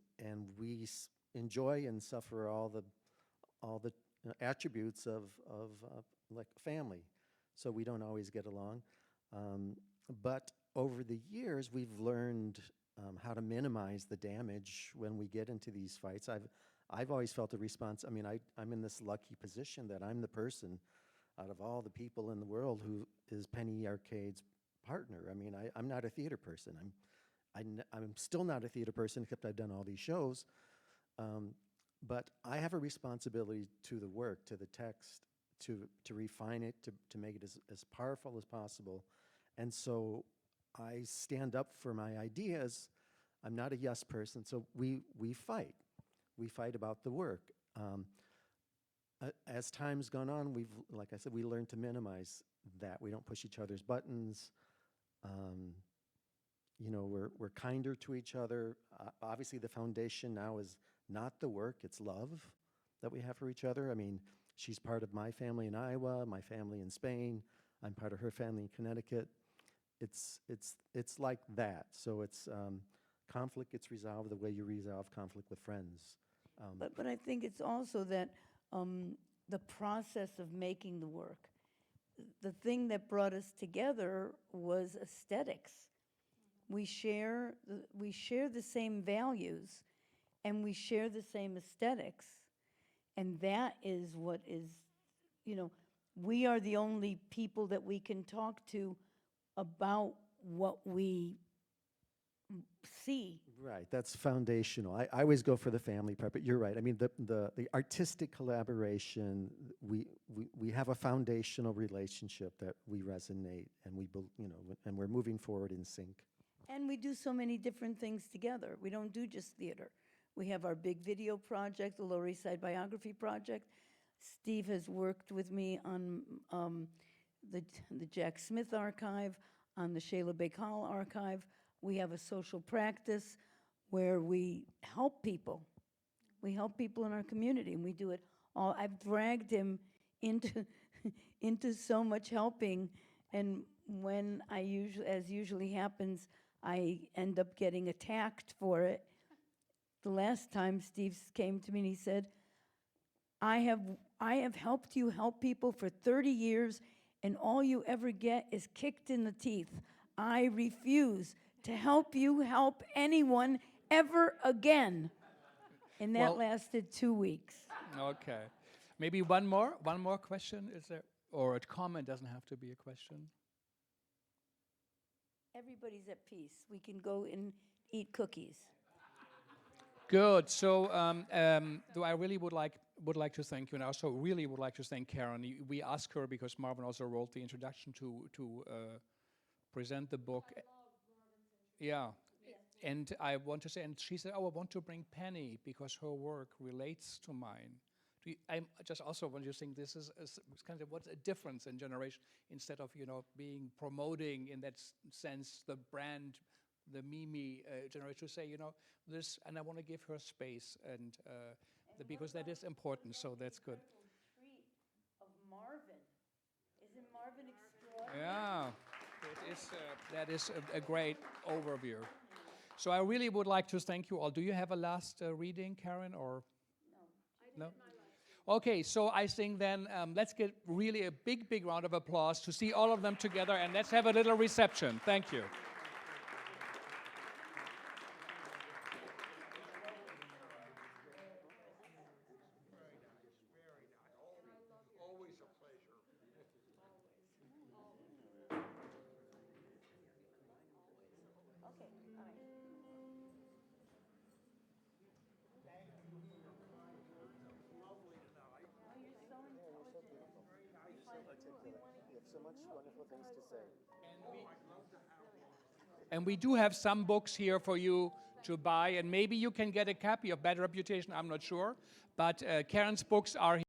we enjoy and suffer all the attributes of like family. So we don't always get along. But over the years, we've learned how to minimize the damage when we get into these fights. I've always felt a response. I mean, I'm in this lucky position that I'm the person out of all the people in the world who is Penny Arcade's partner. I mean, I'm not a theater person. I'm still not a theater person, except I've done all these shows. But I have a responsibility to the work, to the text, to refine it, to make it as powerful as possible. And so I stand up for my ideas. I'm not a yes person, so we fight. We fight about the work. As time's gone on, like I said, we learned to minimize that. We don't push each other's buttons. We're kinder to each other. Obviously, the foundation now is not the work, it's love that we have for each other. I mean, she's part of my family in Iowa, my family in Spain. I'm part of her family in Connecticut. It's like that. So it's conflict gets resolved the way you resolve conflict with friends. But I think it's also that the process of making the work, the thing that brought us together was aesthetics. We share the same values, and we share the same aesthetics, and that is what is, we are the only people that we can talk to about what we see. Right, that's foundational. I always go for the family part, but you're right. I mean, the artistic collaboration, we have a foundational relationship that we resonate, and and we're moving forward in sync. And we do so many different things together. We don't do just theater. We have our big video project, the Lower East Side Biography Project. Steve has worked with me on the Jack Smith archive, on the Shayla Bakal archive. We have a social practice where we help people. We help people in our community, and we do it all. I've dragged him into so much helping, and when as usually happens, I end up getting attacked for it. The last time Steve came to me and he said, I have helped you help people for 30 years, and all you ever get is kicked in the teeth. I refuse to help you help anyone ever again. And that lasted 2 weeks. Okay. Maybe one more question, is there? Or a comment, doesn't have to be a question. Everybody's at peace. We can go and eat cookies. Good. So, though I really would like to thank you, and I also really would like to thank Karen. We asked her because Marvin also wrote the introduction to present the book. Yeah. And I want to say, and she said, I want to bring Penny because her work relates to mine. I just also want you to think this is kind of what's a difference in generation, instead of, being promoting in that sense the brand the Mimi generation, to say, you know, this, and I want to give her space, and because that is important, so that's good. Treat of Marvin. Isn't Marvin extraordinary? Yeah, that is a great overview. So I really would like to thank you all. Do you have a last reading, Karen, or? No? Okay, so I think then let's get really a big, big round of applause to see all of them together, and let's have a little reception. Thank you. Always a pleasure. Okay, all right. You have so much wonderful things to say. And we do have some books here for you to buy, and maybe you can get a copy of Bad Reputation, I'm not sure. But Karen's books are here.